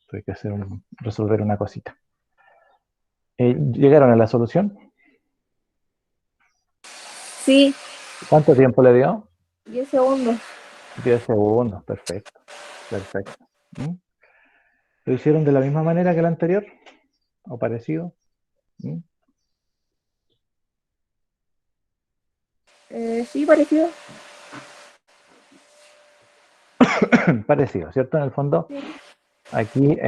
tuve que resolver una cosita. ¿Llegaron a la solución? Sí, ¿Cuánto tiempo le dio? 10 segundos. 10 segundos, perfecto. Perfecto. ¿Mm? ¿Lo hicieron de la misma manera que el anterior? ¿O parecido? ¿Mm? Sí, parecido. Parecido, ¿cierto? En el fondo, Sí. aquí,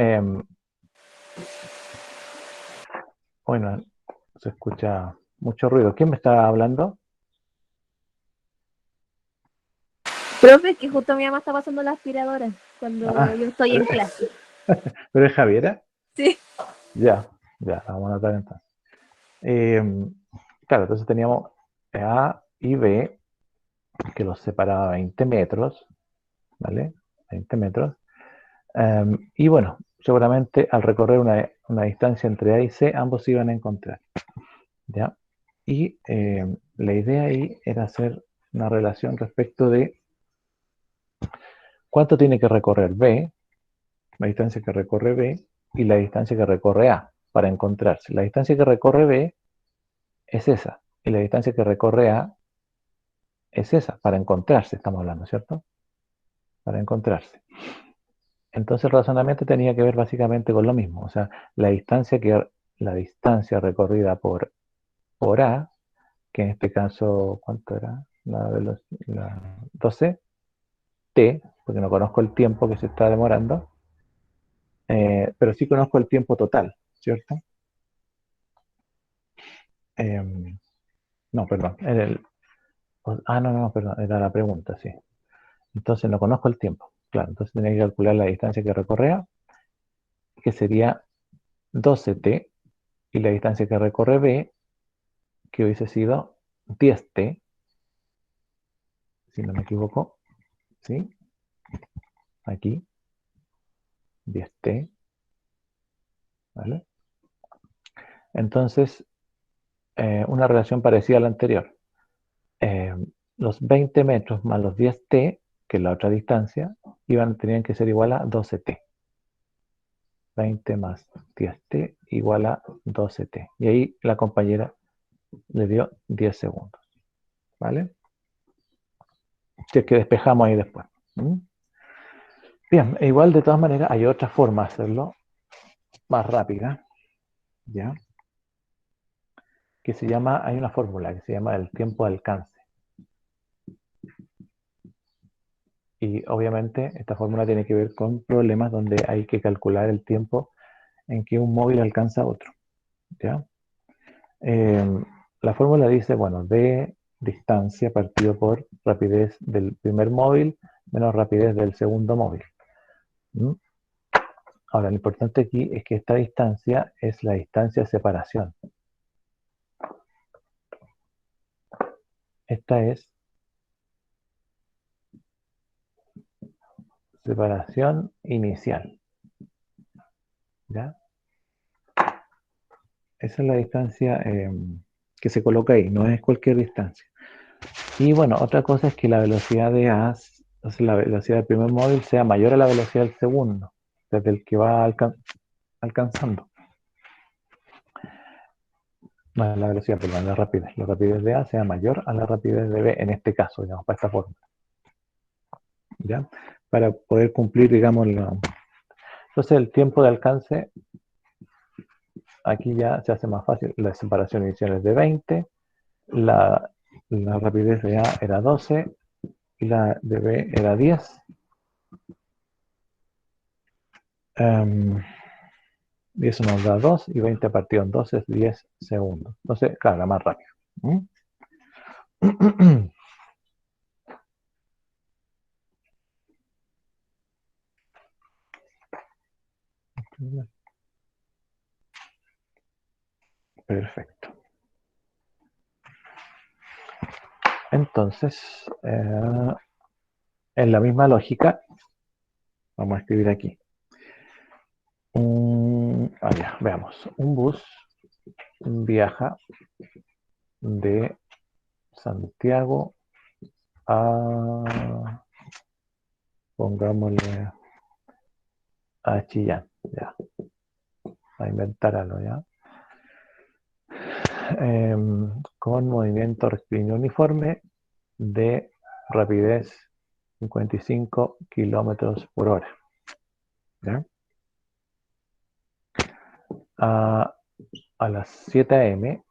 bueno, se escucha mucho ruido. ¿Quién me está hablando? Profe, que justo mi mamá está pasando la aspiradora cuando Ah, yo estoy en clase. ¿pero es Javiera? Sí. Ya, ya, vamos a anotar entonces. Claro, entonces teníamos A y B, que los separaba 20 metros, ¿vale? 20 metros. Y bueno, seguramente al recorrer una distancia entre A y C, ambos se iban a encontrar, ¿ya? Y la idea ahí era hacer una relación respecto de cuánto tiene que recorrer B, la distancia que recorre B, y la distancia que recorre A, para encontrarse. La distancia que recorre B es esa, y la distancia que recorre A es esa, para encontrarse, estamos hablando, ¿cierto? Para encontrarse. Entonces el razonamiento tenía que ver básicamente con lo mismo, o sea, la distancia recorrida por A, que en este caso, ¿cuánto era? La 12, T, porque no conozco el tiempo que se está demorando, pero sí conozco el tiempo total, ¿cierto? No, perdón, no, perdón, era la pregunta, sí. Entonces no conozco el tiempo, claro, entonces tenía que calcular la distancia que recorre A, que sería 12T, y la distancia que recorre B, que hubiese sido 10T, si no me equivoco, ¿sí? Aquí, 10T, ¿vale? Entonces, una relación parecida a la anterior. Eh, los 20 metros más los 10T, que es la otra distancia, tenían que ser igual a 12T. 20 más 10T igual a 12T. Y ahí la compañera le dio 10 segundos, ¿vale? Si es que despejamos ahí después. ¿Mm? Bien, igual de todas maneras hay otra forma de hacerlo más rápida, ¿ya? Que se llama, hay una fórmula que se llama el tiempo de alcance. Y obviamente esta fórmula tiene que ver con problemas donde hay que calcular el tiempo en que un móvil alcanza a otro, ¿ya? La fórmula dice, bueno, d distancia partido por rapidez del primer móvil menos rapidez del segundo móvil. ¿Mm? Ahora, lo importante aquí es que esta distancia es la distancia de separación. Esta es separación inicial, ¿ya? Esa es la distancia que se coloca ahí, no es cualquier distancia. Y bueno, otra cosa es que la velocidad de A, o sea, la velocidad del primer móvil sea mayor a la velocidad del segundo, desde el que va alcanzando. No, la velocidad, perdón, la rapidez. La rapidez de A sea mayor a la rapidez de B, en este caso, digamos, para esta forma. ¿Ya? Para poder cumplir, digamos, entonces el tiempo de alcance, aquí ya se hace más fácil. La separación inicial es de 20, la rapidez de A era 12 y la de B era 10. Y eso nos da 2 y 20 partido en 2 es 10 segundos. Entonces, claro, la más rápido. ¿Mm? Perfecto. Entonces, en la misma lógica, vamos a escribir aquí. Veamos. Un bus viaja de Santiago a Pongámosle a Chillán, ya. A inventar algo, ya. Con movimiento rectilíneo uniforme de rapidez 55 kilómetros por hora. ¿Ya? A las 7 a.m.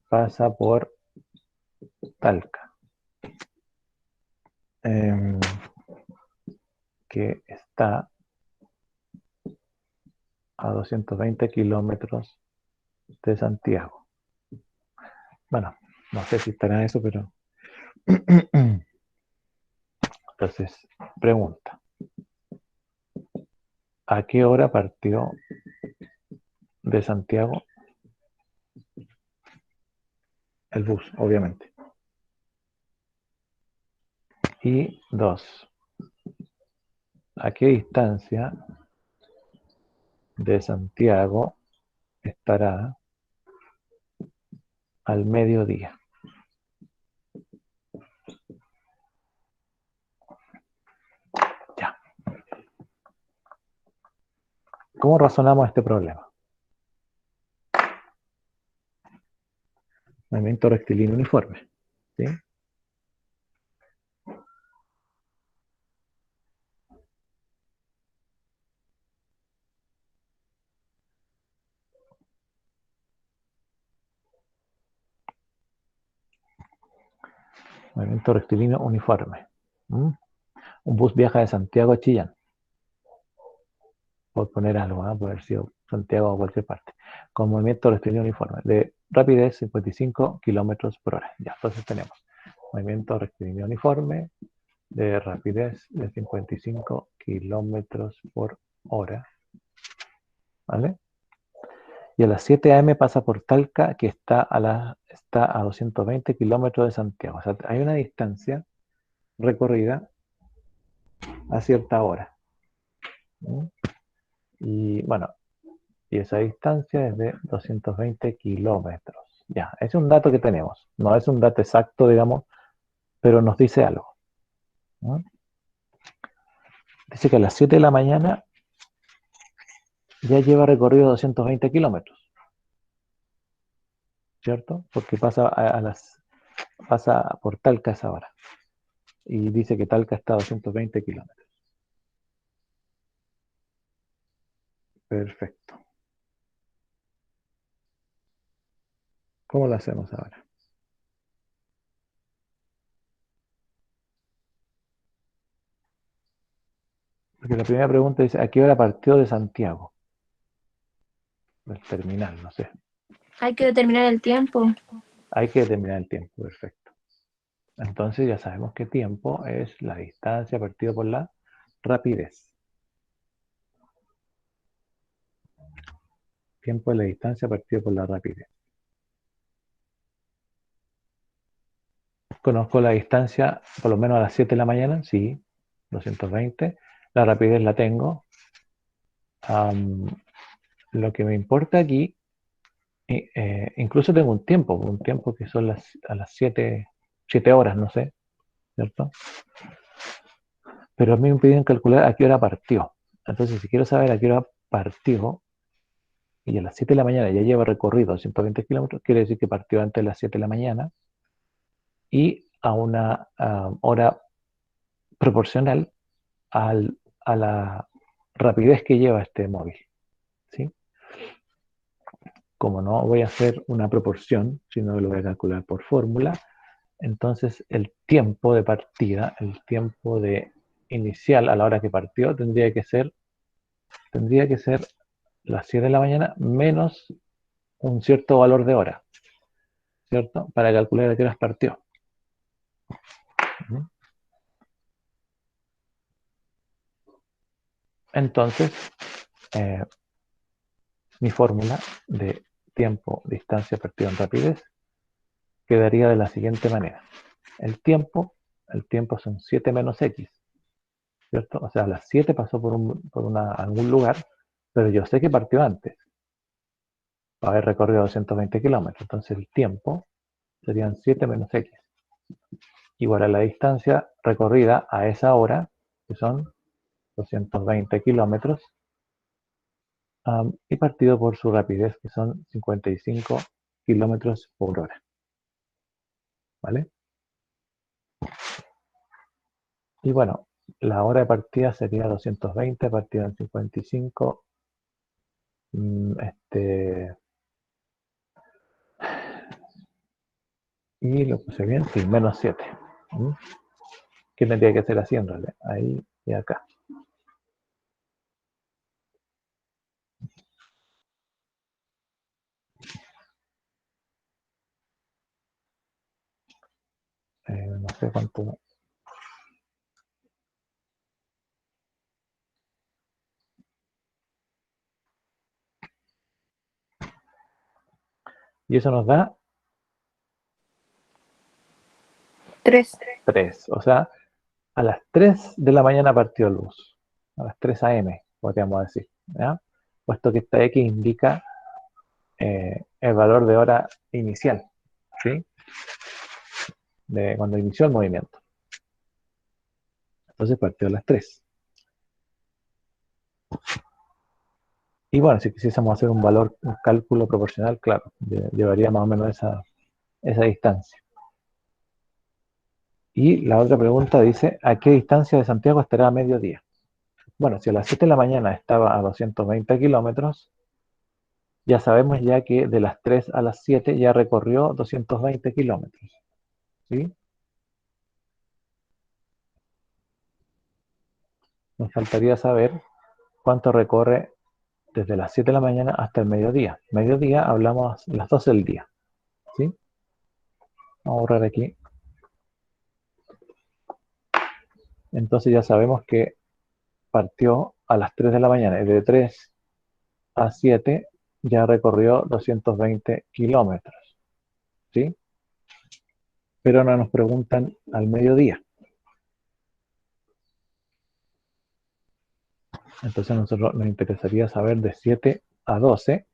pasa por Talca, que está a 220 kilómetros de Santiago. Bueno, no sé si estará eso, pero entonces, pregunta. ¿A qué hora partió de Santiago el bus? Obviamente. Y 2. ¿A qué distancia de Santiago estará al mediodía? Ya. ¿Cómo razonamos este problema? Movimiento rectilíneo uniforme. ¿Sí? Movimiento rectilíneo uniforme. Un bus viaja de Santiago a Chillán. Por poner algo, ¿eh? Puede haber sido Santiago o cualquier parte. Con movimiento rectilíneo uniforme. De rapidez 55 kilómetros por hora. Ya, entonces tenemos movimiento rectilíneo uniforme de rapidez de 55 kilómetros por hora. ¿Vale? Y a las 7 a.m. pasa por Talca, que está a 220 kilómetros de Santiago. O sea, hay una distancia recorrida a cierta hora. Y bueno, y esa distancia es de 220 kilómetros. Ya, ese es un dato que tenemos. No es un dato exacto, digamos, pero nos dice algo. ¿No? Dice que a las 7 de la mañana ya lleva recorrido 220 kilómetros. ¿Cierto? Porque pasa por Talca a esa hora. Y dice que Talca está a 220 kilómetros. Perfecto. ¿Cómo lo hacemos ahora? Porque la primera pregunta dice, ¿a qué hora partió de Santiago? Del terminal, no sé. Hay que determinar el tiempo. Hay que determinar el tiempo, perfecto. Entonces ya sabemos que tiempo es la distancia partido por la rapidez. Tiempo es la distancia partido por la rapidez. Conozco la distancia por lo menos a las 7 de la mañana, sí, 220. La rapidez la tengo. Lo que me importa aquí, incluso tengo un tiempo que son a las 7 horas, no sé, ¿cierto? Pero a mí me piden calcular a qué hora partió. Entonces, si quiero saber a qué hora partió, y a las 7 de la mañana ya lleva recorrido 120 kilómetros, quiere decir que partió antes de las 7 de la mañana y a una hora proporcional a la rapidez que lleva este móvil. ¿Sí? Como no voy a hacer una proporción, sino que lo voy a calcular por fórmula, entonces el tiempo de partida, el tiempo de inicial a la hora que partió, tendría que ser las 7 de la mañana menos un cierto valor de hora, ¿cierto? Para calcular a qué horas partió. Entonces, mi fórmula de tiempo, distancia, partido en rapidez quedaría de la siguiente manera. El tiempo son 7 menos x, ¿cierto? O sea, a las 7 pasó por algún lugar, pero yo sé que partió antes. Va a haber recorrido 220 kilómetros. Entonces el tiempo serían 7 menos x. igual a la distancia recorrida a esa hora, que son 220 kilómetros, y partido por su rapidez, que son 55 kilómetros por hora. ¿Vale? Y bueno, la hora de partida sería 220 partido en 55. Y lo puse bien, sí, menos 7. ¿Qué tendría que ser así en realidad? Ahí y acá. No sé cuánto. Y eso nos da 3. 3. O sea, a las 3 de la mañana partió luz. A las 3 a.m., podríamos decir. ¿Ya? Puesto que esta X indica el valor de hora inicial. ¿Sí? De cuando inició el movimiento. Entonces partió a las 3. Y bueno, si quisiésemos hacer un cálculo proporcional, claro, llevaría más o menos esa distancia. Y la otra pregunta dice, ¿a qué distancia de Santiago estará a mediodía? Bueno, si a las 7 de la mañana estaba a 220 kilómetros, ya sabemos ya que de las 3 a las 7 ya recorrió 220 kilómetros. ¿Sí? Nos faltaría saber cuánto recorre desde las 7 de la mañana hasta el mediodía. Mediodía hablamos las 12 del día. ¿Sí? Vamos a borrar aquí. Entonces ya sabemos que partió a las 3 de la mañana y de 3 a 7 ya recorrió 220 kilómetros. ¿Sí? Pero no nos preguntan al mediodía. Entonces a nosotros nos interesaría saber de 7 a 12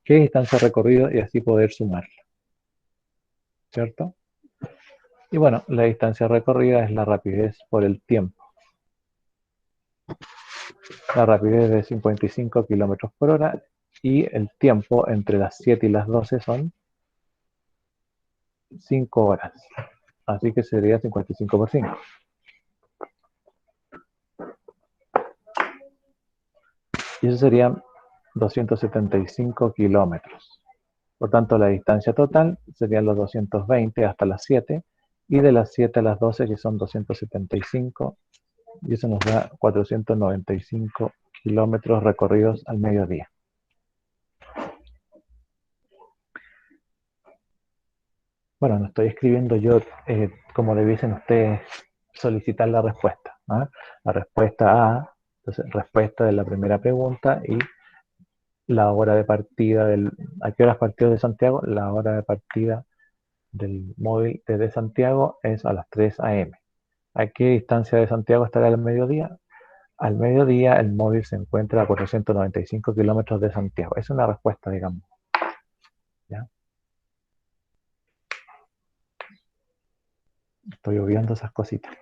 qué distancia recorrido y así poder sumarla. ¿Cierto? Y bueno, la distancia recorrida es la rapidez por el tiempo. La rapidez de 55 kilómetros por hora y el tiempo entre las 7 y las 12 son 5 horas. Así que sería 55 por 5. Y eso serían 275 kilómetros. Por tanto, la distancia total serían los 220 hasta las 7 y de las 7 a las 12 que son 275 y eso nos da 495 kilómetros recorridos al mediodía. Bueno, no estoy escribiendo yo como debiesen ustedes solicitar la respuesta. ¿Ah? La respuesta A, entonces respuesta de la primera pregunta y la hora de partida ¿a qué horas partió de Santiago? La hora de partida del móvil desde Santiago es a las 3 a.m. ¿A qué distancia de Santiago estará el mediodía? Al mediodía el móvil se encuentra a 495 kilómetros de Santiago. Es una respuesta, digamos. ¿Ya? Estoy obviando esas cositas.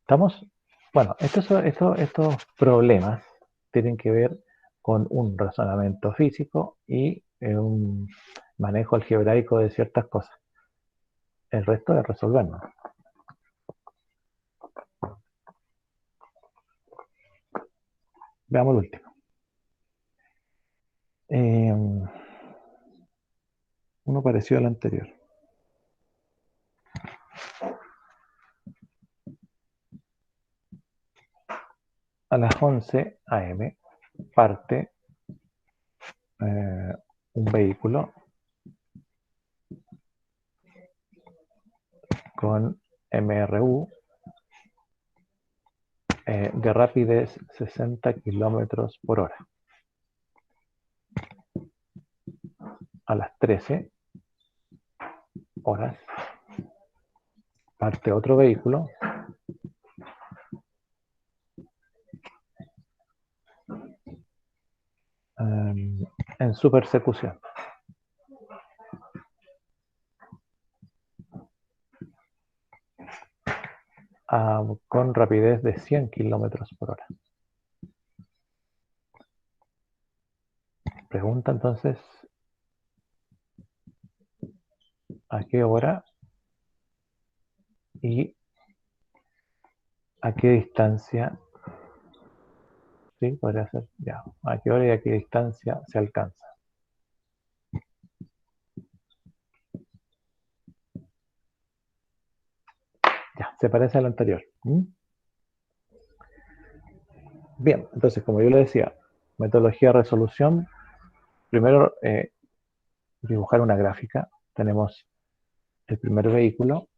¿Estamos? Bueno, estos problemas tienen que ver con un razonamiento físico y un manejo algebraico de ciertas cosas. El resto es resolverlo. Veamos el último. Uno parecido al anterior. A las 11 a.m. parte un vehículo con MRU de rapidez 60 kilómetros por hora. A las 13 horas parte otro vehículo en su persecución. Con rapidez de 100 kilómetros por hora. Pregunta entonces, ¿a qué hora y a qué distancia? Sí, podría ser, ya. ¿A qué hora y a qué distancia se alcanza? Ya, se parece al anterior. Bien, entonces, como yo le decía, metodología de resolución. Primero, dibujar una gráfica. Tenemos el primer vehículo.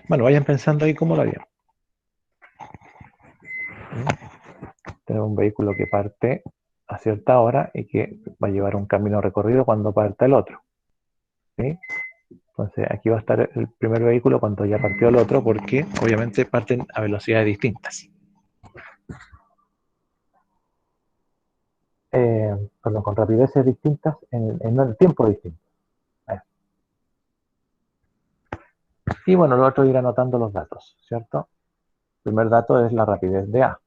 Bueno, vayan pensando ahí cómo lo harían. Tenemos un vehículo que parte a cierta hora y que va a llevar un camino recorrido cuando parta el otro. ¿Sí? Entonces aquí va a estar el primer vehículo cuando ya partió el otro, porque obviamente parten a velocidades distintas. Perdón, con rapideces distintas en el tiempo distinto. Y bueno, lo otro ir anotando los datos, ¿cierto? El primer dato es la rapidez de A.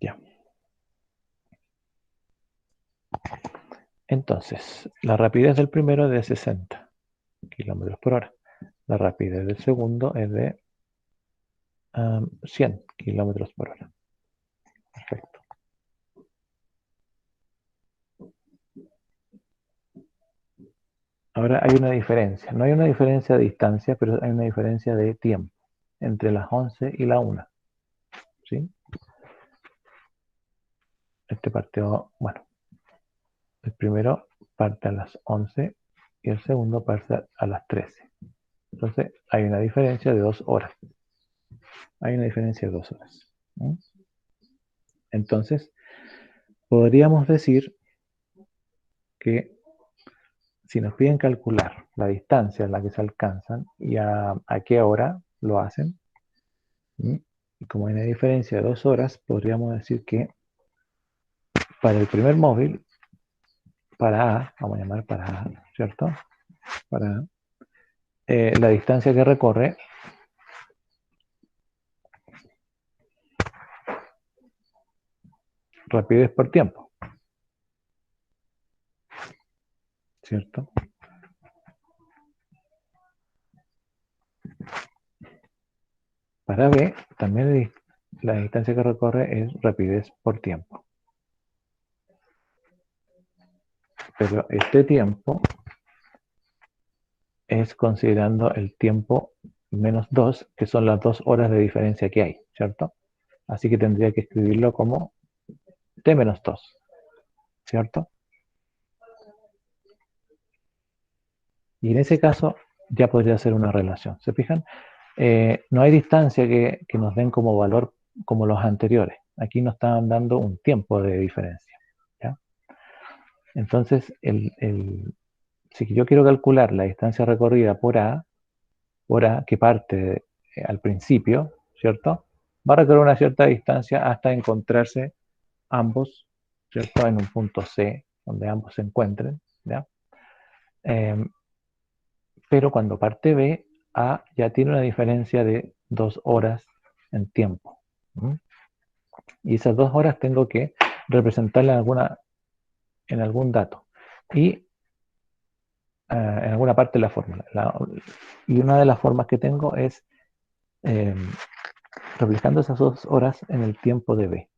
Ya. Entonces, la rapidez del primero es de 60 kilómetros por hora. La rapidez del segundo es de 100 kilómetros por hora. Perfecto. Ahora hay una diferencia. No hay una diferencia de distancia, pero hay una diferencia de tiempo entre las 11 y la 1. ¿Sí? Este partió, bueno, el primero parte a las 11 y el segundo parte a las 13. Entonces hay una diferencia de 2 horas. Hay una diferencia de 2 horas. ¿Sí? Entonces, podríamos decir que si nos piden calcular la distancia en la que se alcanzan y a qué hora lo hacen, y como hay una diferencia de 2 horas, podríamos decir que para el primer móvil, para A, vamos a llamar para A, ¿cierto? Para A, la distancia que recorre rapidez por tiempo, ¿cierto? Para B, también la distancia que recorre es rapidez por tiempo. Pero este tiempo es considerando el tiempo menos 2, que son las 2 horas de diferencia que hay, ¿cierto? Así que tendría que escribirlo como T menos 2, ¿cierto? Y en ese caso ya podría ser una relación. ¿Se fijan? No hay distancia que nos den como valor como los anteriores. Aquí nos estaban dando un tiempo de diferencia. ¿Ya? Entonces, si yo quiero calcular la distancia recorrida por A, que parte al principio, ¿cierto? Va a recorrer una cierta distancia hasta encontrarse ambos, ¿cierto? En un punto C, donde ambos se encuentren, ¿ya? pero cuando parte B, A ya tiene una diferencia de 2 horas en tiempo. Y esas 2 horas tengo que representarla en algún dato. Y en alguna parte de la fórmula. Y una de las formas que tengo es reflejando esas 2 horas en el tiempo de B.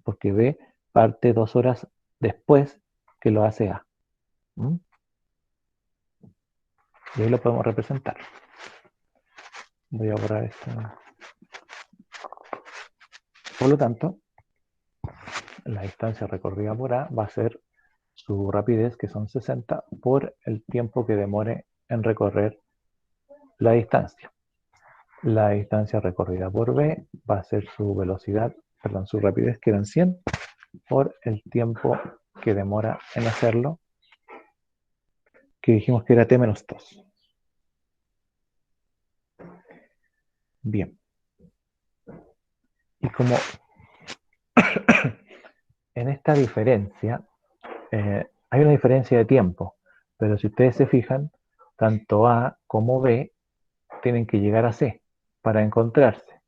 Porque B parte 2 horas después que lo hace A. Y ahí lo podemos representar. Voy a borrar esto. Por lo tanto, la distancia recorrida por A va a ser su rapidez, que son 60, por el tiempo que demore en recorrer la distancia. La distancia recorrida por B va a ser su velocidad, perdón, su rapidez, que eran 100, por el tiempo que demora en hacerlo, que dijimos que era t-2. Bien. Y como en esta diferencia, hay una diferencia de tiempo, pero si ustedes se fijan, tanto A como B tienen que llegar a C para encontrarse,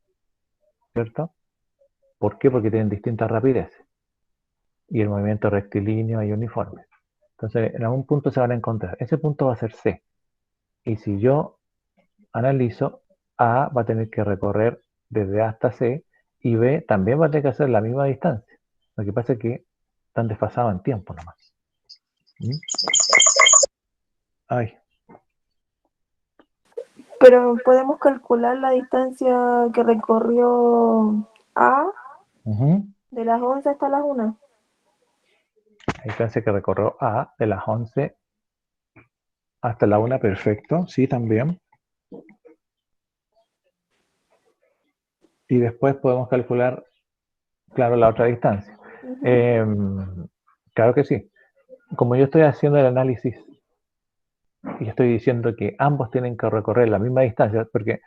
¿cierto? ¿Por qué? Porque tienen distintas rapideces y el movimiento rectilíneo y uniforme. Entonces, en algún punto se van a encontrar. Ese punto va a ser C. Y si yo analizo, A va a tener que recorrer desde A hasta C y B también va a tener que hacer la misma distancia. Lo que pasa es que están desfasados en tiempo nomás. Ay. Pero podemos calcular la distancia que recorrió A de las 11 hasta las 1. La distancia que recorrió A de las 11 hasta la 1, perfecto, sí, también. Y después podemos calcular, claro, la otra distancia. Claro que sí. Como yo estoy haciendo el análisis y estoy diciendo que ambos tienen que recorrer la misma distancia, porque,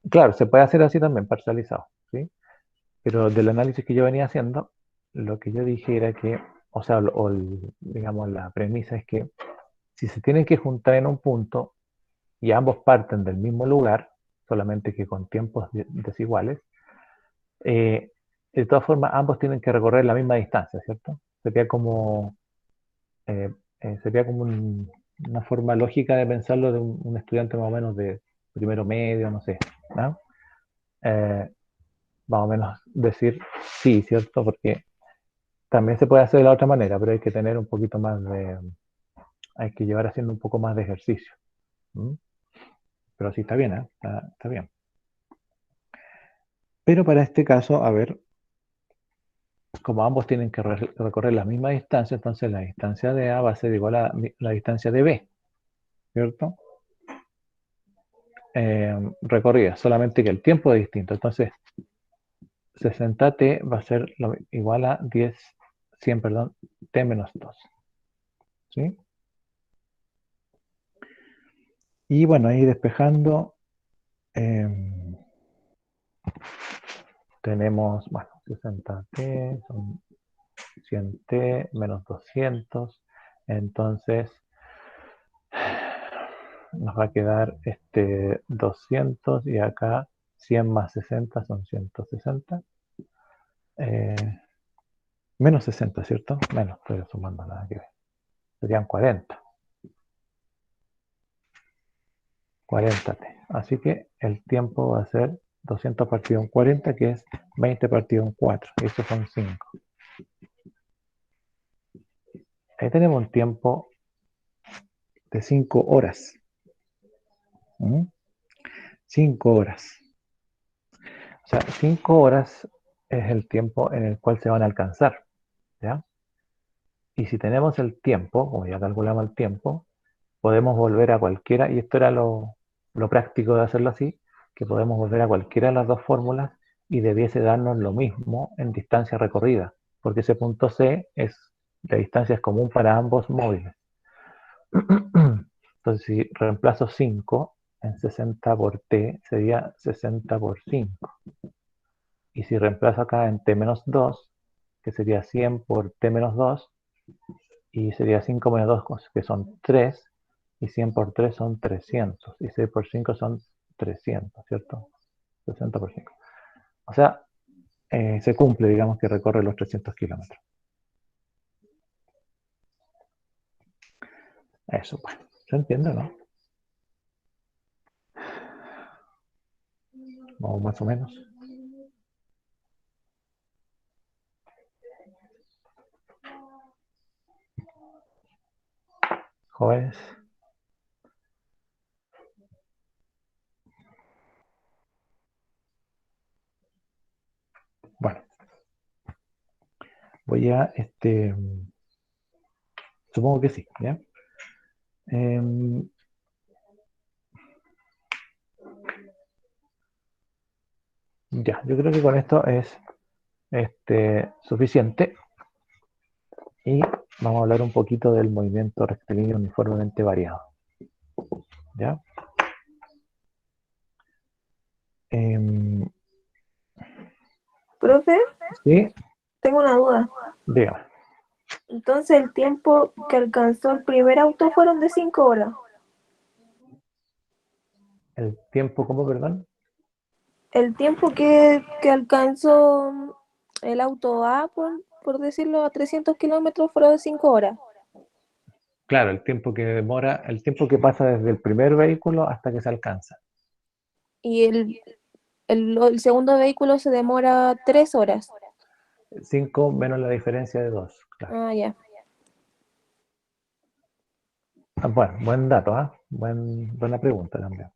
claro, se puede hacer así también, parcializado, ¿sí? Pero del análisis que yo venía haciendo, lo que yo dije era que, o sea, digamos, la premisa es que si se tienen que juntar en un punto y ambos parten del mismo lugar, solamente que con tiempos desiguales, de todas formas ambos tienen que recorrer la misma distancia, ¿cierto? Sería como una forma lógica de pensarlo de un estudiante más o menos de primero medio, no sé, ¿no? Más o menos decir sí, ¿cierto? Porque también se puede hacer de la otra manera, pero hay que tener un poquito más hay que llevar haciendo un poco más de ejercicio. Pero sí, está bien, ¿eh? Está bien. Pero para este caso, a ver, como ambos tienen que recorrer la misma distancia, entonces la distancia de A va a ser igual a la distancia de B, ¿cierto? Recorrida, solamente que el tiempo es distinto. Entonces, 60t va a ser igual a 100, perdón, t menos 2. ¿Sí? Y bueno, ahí despejando, tenemos, bueno, 60t, son 100t menos 200. Entonces, nos va a quedar 200 y acá 100 más 60 son 160. Menos 60, ¿cierto? Menos, estoy sumando nada que ver. Serían 40. 40t. Así que el tiempo va a ser 200 partido en 40, que es 20 partido en 4. Y eso son 5. Ahí tenemos un tiempo de 5 horas. 5 horas. O sea, 5 horas es el tiempo en el cual se van a alcanzar. ¿Ya? Y si tenemos el tiempo, como ya calculamos el tiempo, podemos volver a cualquiera, y esto era lo práctico de hacerlo así, que podemos volver a cualquiera de las dos fórmulas y debiese darnos lo mismo en distancia recorrida, porque ese punto C la distancia es común para ambos móviles. Entonces, si reemplazo 5 en 60 por t, sería 60 por 5. Y si reemplazo acá en t menos 2, que sería 100 por t menos 2, y sería 5 menos 2, que son 3, y 100 por 3 son 300, y 6 por 5 son 300, ¿cierto? 60 por 5. O sea, se cumple, digamos, que recorre los 300 kilómetros. Eso, bueno, ¿se entiende, no? O más o menos. Jóvenes. Bueno, voy a, supongo que sí, ¿ya? Ya, yo creo que con esto es suficiente. Y vamos a hablar un poquito del movimiento rectilíneo uniformemente variado. ¿Ya? Profe, Sí, tengo una duda. dígame. Entonces, el tiempo que alcanzó el primer auto fueron de 5 horas. ¿El tiempo cómo, perdón? El tiempo que alcanzó el auto A, por decirlo, a 300 kilómetros fueron de 5 horas. Claro, el tiempo que demora, el tiempo que pasa desde el primer vehículo hasta que se alcanza. Y el segundo vehículo se demora 3 horas. 5 menos la diferencia de 2, claro. Ah, ya. Bueno, buen dato, ¿eh? Buena pregunta también.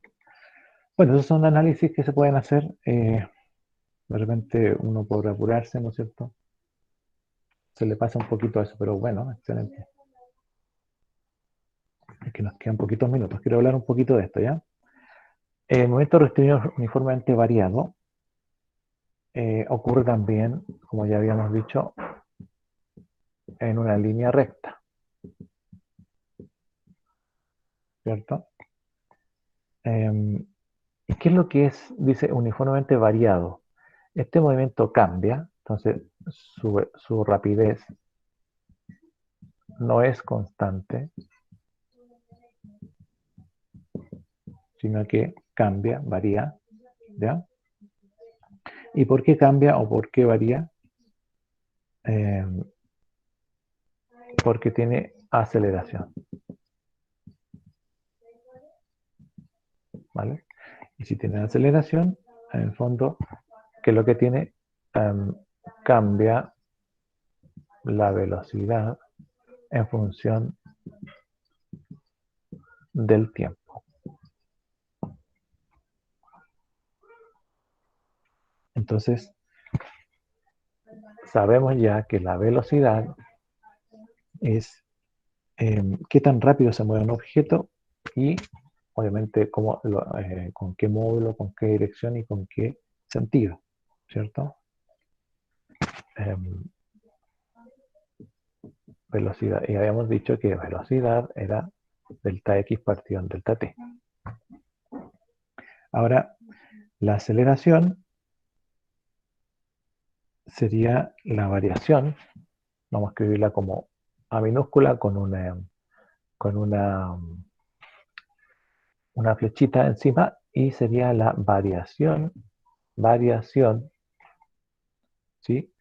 Bueno, esos son análisis que se pueden hacer. De repente uno por apurarse, ¿no es cierto? Se le pasa un poquito a eso, pero bueno, excelente. Es que nos quedan poquitos minutos. Quiero hablar un poquito de esto, ¿ya? El movimiento rectilíneo uniformemente variado ocurre también, como ya habíamos dicho, en una línea recta, ¿cierto? ¿Y qué es lo que es, dice, uniformemente variado? Este movimiento cambia, entonces su rapidez no es constante, sino que cambia, varía, ¿ya? ¿Y por qué cambia o por qué varía? Porque tiene aceleración, ¿vale? Y si tiene aceleración, en el fondo, ¿qué es lo que tiene? Cambia la velocidad en función del tiempo. Entonces, sabemos ya que la velocidad es qué tan rápido se mueve un objeto y obviamente con qué módulo, con qué dirección y con qué sentido, ¿cierto? Velocidad, y habíamos dicho que velocidad era delta x partido en delta t. Ahora, la aceleración sería la variación, vamos a escribirla como A minúscula con una flechita encima y sería la variación, ¿sí?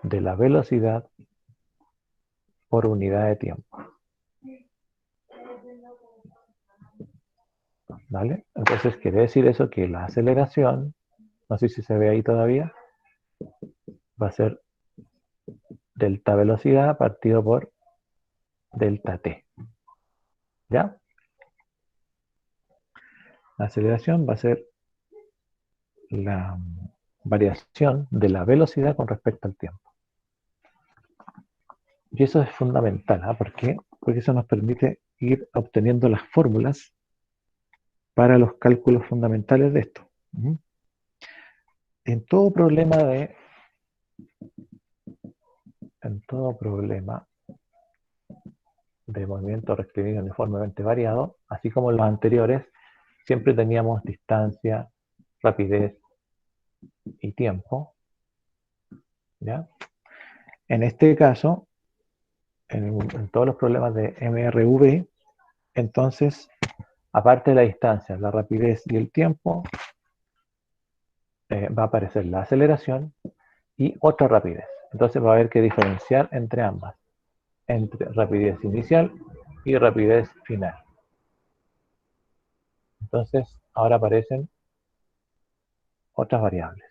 De la velocidad por unidad de tiempo. ¿Vale? Entonces quiere decir eso que la aceleración, no sé si se ve ahí todavía, va a ser delta velocidad partido por delta t. ¿Ya? La aceleración va a ser la variación de la velocidad con respecto al tiempo. Y eso es fundamental, ¿eh? ¿Por qué? Porque eso nos permite ir obteniendo las fórmulas para los cálculos fundamentales de esto. En todo problema de movimiento rectilíneo uniformemente variado, así como los anteriores, siempre teníamos distancia, rapidez y tiempo. ¿Ya? En este caso, en todos los problemas de MRV, entonces, aparte de la distancia, la rapidez y el tiempo, va a aparecer la aceleración y otra rapidez. Entonces va a haber que diferenciar entre ambas, entre rapidez inicial y rapidez final. Entonces, ahora aparecen otras variables.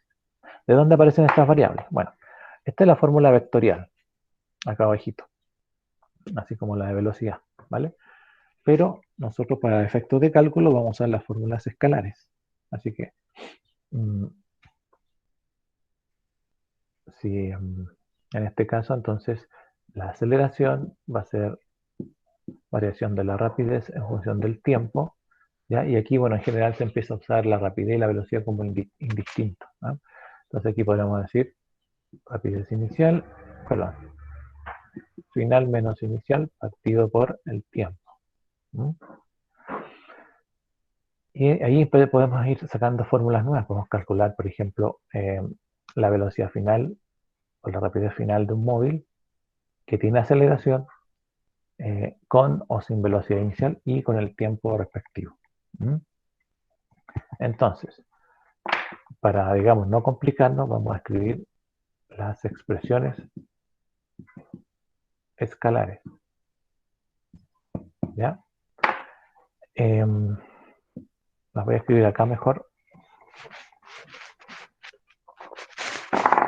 ¿De dónde aparecen estas variables? Bueno, esta es la fórmula vectorial, acá abajito, así como la de velocidad, ¿vale? Pero nosotros para efectos de cálculo vamos a usar las fórmulas escalares. Así que, si en este caso, entonces, la aceleración va a ser variación de la rapidez en función del tiempo, ¿ya? Y aquí, bueno, en general se empieza a usar la rapidez y la velocidad como indistinto, ¿no? Entonces aquí podemos decir rapidez inicial, perdón, final menos inicial partido por el tiempo. ¿Mm? Y ahí podemos ir sacando fórmulas nuevas. Podemos calcular, por ejemplo, la velocidad final o la rapidez final de un móvil que tiene aceleración con o sin velocidad inicial y con el tiempo respectivo. ¿Mm? Entonces, para, digamos, no complicarnos, vamos a escribir las expresiones escalares. ¿Ya? Las voy a escribir acá mejor.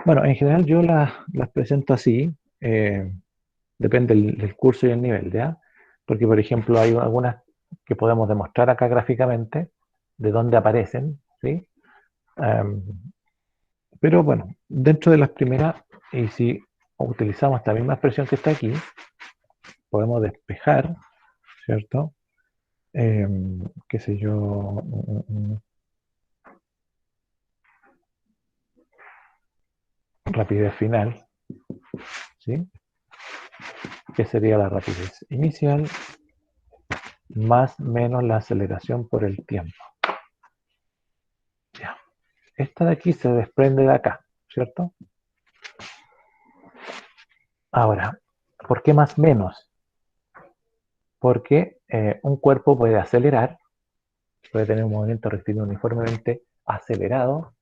Bueno, en general yo las presento así. Depende del curso y el nivel, ¿ya? Porque, por ejemplo, hay algunas que podemos demostrar acá gráficamente de dónde aparecen, ¿sí? Pero bueno, dentro de las primeras, y si utilizamos esta misma expresión que está aquí, podemos despejar, ¿cierto? Qué sé yo, rapidez final, ¿sí? Que sería la rapidez inicial más menos la aceleración por el tiempo. Ya. Esta de aquí se desprende de acá, ¿cierto? Ahora, ¿por qué más menos? Porque un cuerpo puede acelerar, puede tener un movimiento rectilíneo uniformemente acelerado,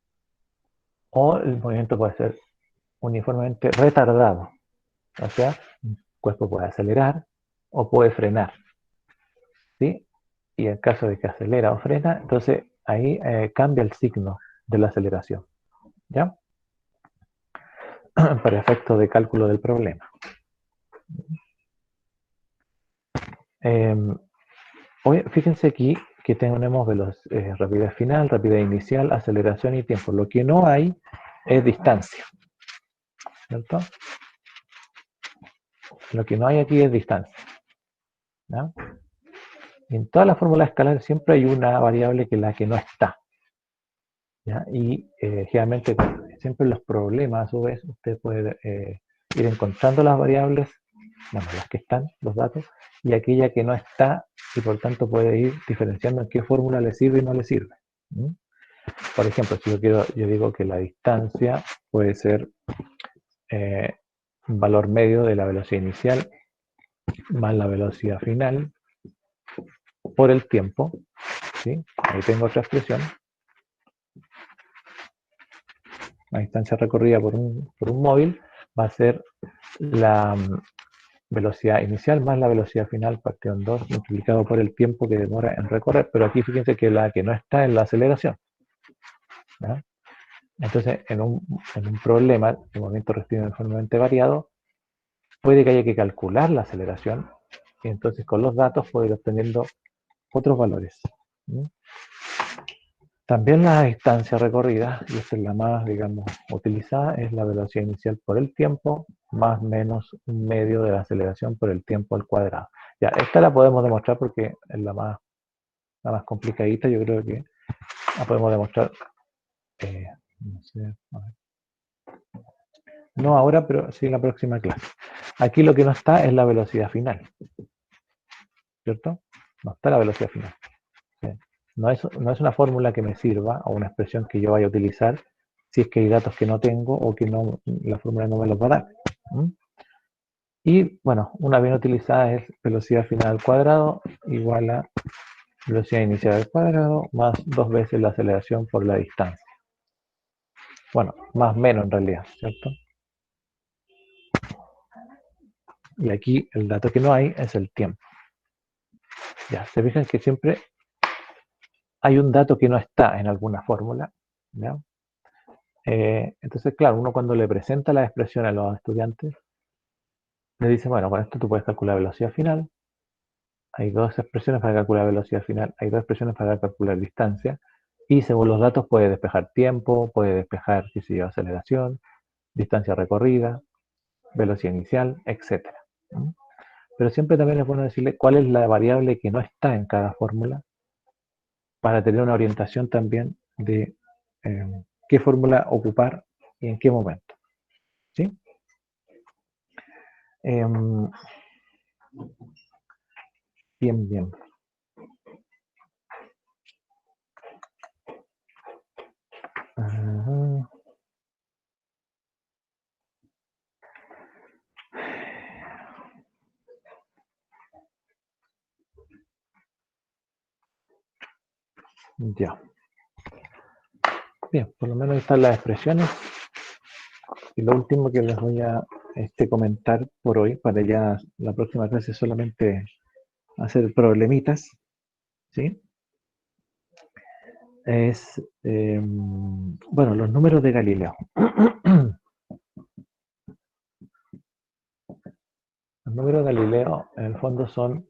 o el movimiento puede ser uniformemente retardado. O sea, un cuerpo puede acelerar o puede frenar, ¿sí? Y en caso de que acelera o frena, entonces ahí cambia el signo de la aceleración, ¿ya? Para efectos de cálculo del problema. Fíjense aquí que tenemos rapidez final, rapidez inicial, aceleración y tiempo. Lo que no hay es distancia, ¿cierto? Lo que no hay aquí es distancia, ¿no? En todas las fórmulas escalares siempre hay una variable que es la que no está, ¿ya? Y generalmente siempre en los problemas, a su vez, usted puede ir encontrando las variables, bueno, las que están, los datos, y aquella que no está, y por tanto puede ir diferenciando en qué fórmula le sirve y no le sirve. ¿Mm? Por ejemplo, si yo digo que la distancia puede ser un valor medio de la velocidad inicial más la velocidad final por el tiempo, ¿sí? Ahí tengo otra expresión. La distancia recorrida por un móvil va a ser la velocidad inicial más la velocidad final partido en 2 multiplicado por el tiempo que demora en recorrer, pero aquí fíjense que la que no está es la aceleración, ¿ya? Entonces, en un problema de movimiento rectilíneo uniformemente variado, puede que haya que calcular la aceleración y entonces con los datos puede ir obteniendo otros valores. ¿Sí? También la distancia recorrida, y esta es la más, digamos, utilizada, es la velocidad inicial por el tiempo más menos un medio de la aceleración por el tiempo al cuadrado. Ya, esta la podemos demostrar porque es la más complicadita, yo creo que la podemos demostrar, no sé, a ver. No ahora, pero sí en la próxima clase. Aquí lo que no está es la velocidad final, ¿cierto? No está la velocidad final. ¿Sí? No es una fórmula que me sirva o una expresión que yo vaya a utilizar si es que hay datos que no tengo o que no, la fórmula no me los va a dar. ¿Mm? Y bueno, una bien utilizada es velocidad final al cuadrado igual a velocidad inicial al cuadrado más 2 veces la aceleración por la distancia. Bueno, más o menos en realidad, ¿cierto? Y aquí el dato que no hay es el tiempo. Ya, se fijan que siempre hay un dato que no está en alguna fórmula, ¿ya? Entonces, claro, uno cuando le presenta la expresión a los estudiantes, le dice, bueno, con esto tú puedes calcular velocidad final, hay dos expresiones para calcular velocidad final, hay dos expresiones para calcular distancia, y según los datos puede despejar tiempo, puede despejar, qué sé yo, aceleración, distancia recorrida, velocidad inicial, etc. Pero siempre también es bueno decirle cuál es la variable que no está en cada fórmula para tener una orientación también de qué fórmula ocupar y en qué momento. ¿Sí? Bien, bien. Ya. Bien, por lo menos están las expresiones. Y lo último que les voy a comentar por hoy, para ya la próxima clase solamente hacer problemitas, ¿sí? Es, bueno, los números de Galileo. Los números de Galileo, en el fondo, son,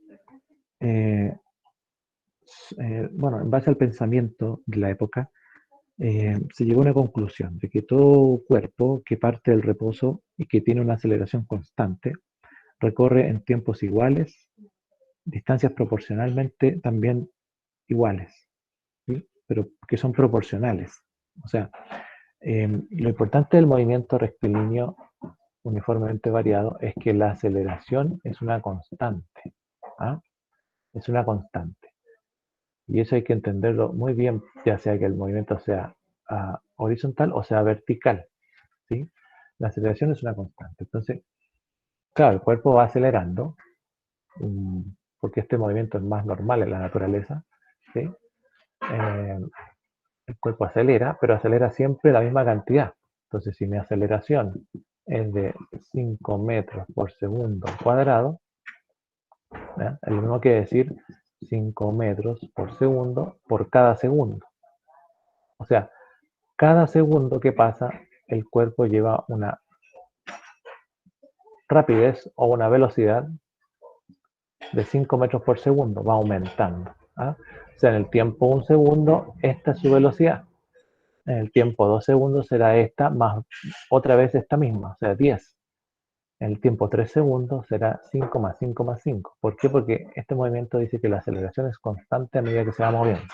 bueno, en base al pensamiento de la época, se llegó a una conclusión de que todo cuerpo que parte del reposo y que tiene una aceleración constante, recorre en tiempos iguales, distancias proporcionalmente también iguales, ¿sí? Pero que son proporcionales. O sea, lo importante del movimiento rectilíneo uniformemente variado es que la aceleración es una constante. ¿Ah? Es una constante. Y eso hay que entenderlo muy bien, ya sea que el movimiento sea horizontal o sea vertical. ¿Sí? La aceleración es una constante. Entonces, claro, el cuerpo va acelerando, porque este movimiento es más normal en la naturaleza. ¿Sí? El cuerpo acelera, pero acelera siempre la misma cantidad. Entonces, si mi aceleración es de 5 metros por segundo cuadrado, ¿ya? Es lo mismo que decir 5 metros por segundo por cada segundo. O sea, cada segundo que pasa, el cuerpo lleva una rapidez o una velocidad de 5 metros por segundo, va aumentando. ¿Ah? O sea, en el tiempo 1 segundo, esta es su velocidad. En el tiempo 2 segundos será esta, más otra vez esta misma, o sea, 10. En el tiempo 3 segundos será 5 más 5 más 5. ¿Por qué? Porque este movimiento dice que la aceleración es constante a medida que se va moviendo,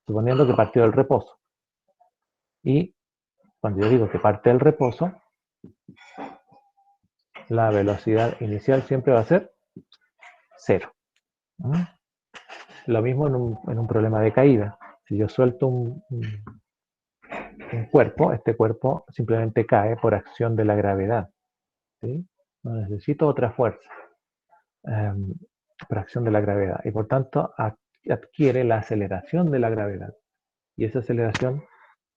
suponiendo que partió del reposo. Y cuando yo digo que parte del reposo, la velocidad inicial siempre va a ser 0. Lo mismo en un problema de caída. Si yo suelto un cuerpo, este cuerpo simplemente cae por acción de la gravedad. ¿Sí? No necesito otra fuerza por acción de la gravedad. Y por tanto adquiere la aceleración de la gravedad. Y esa aceleración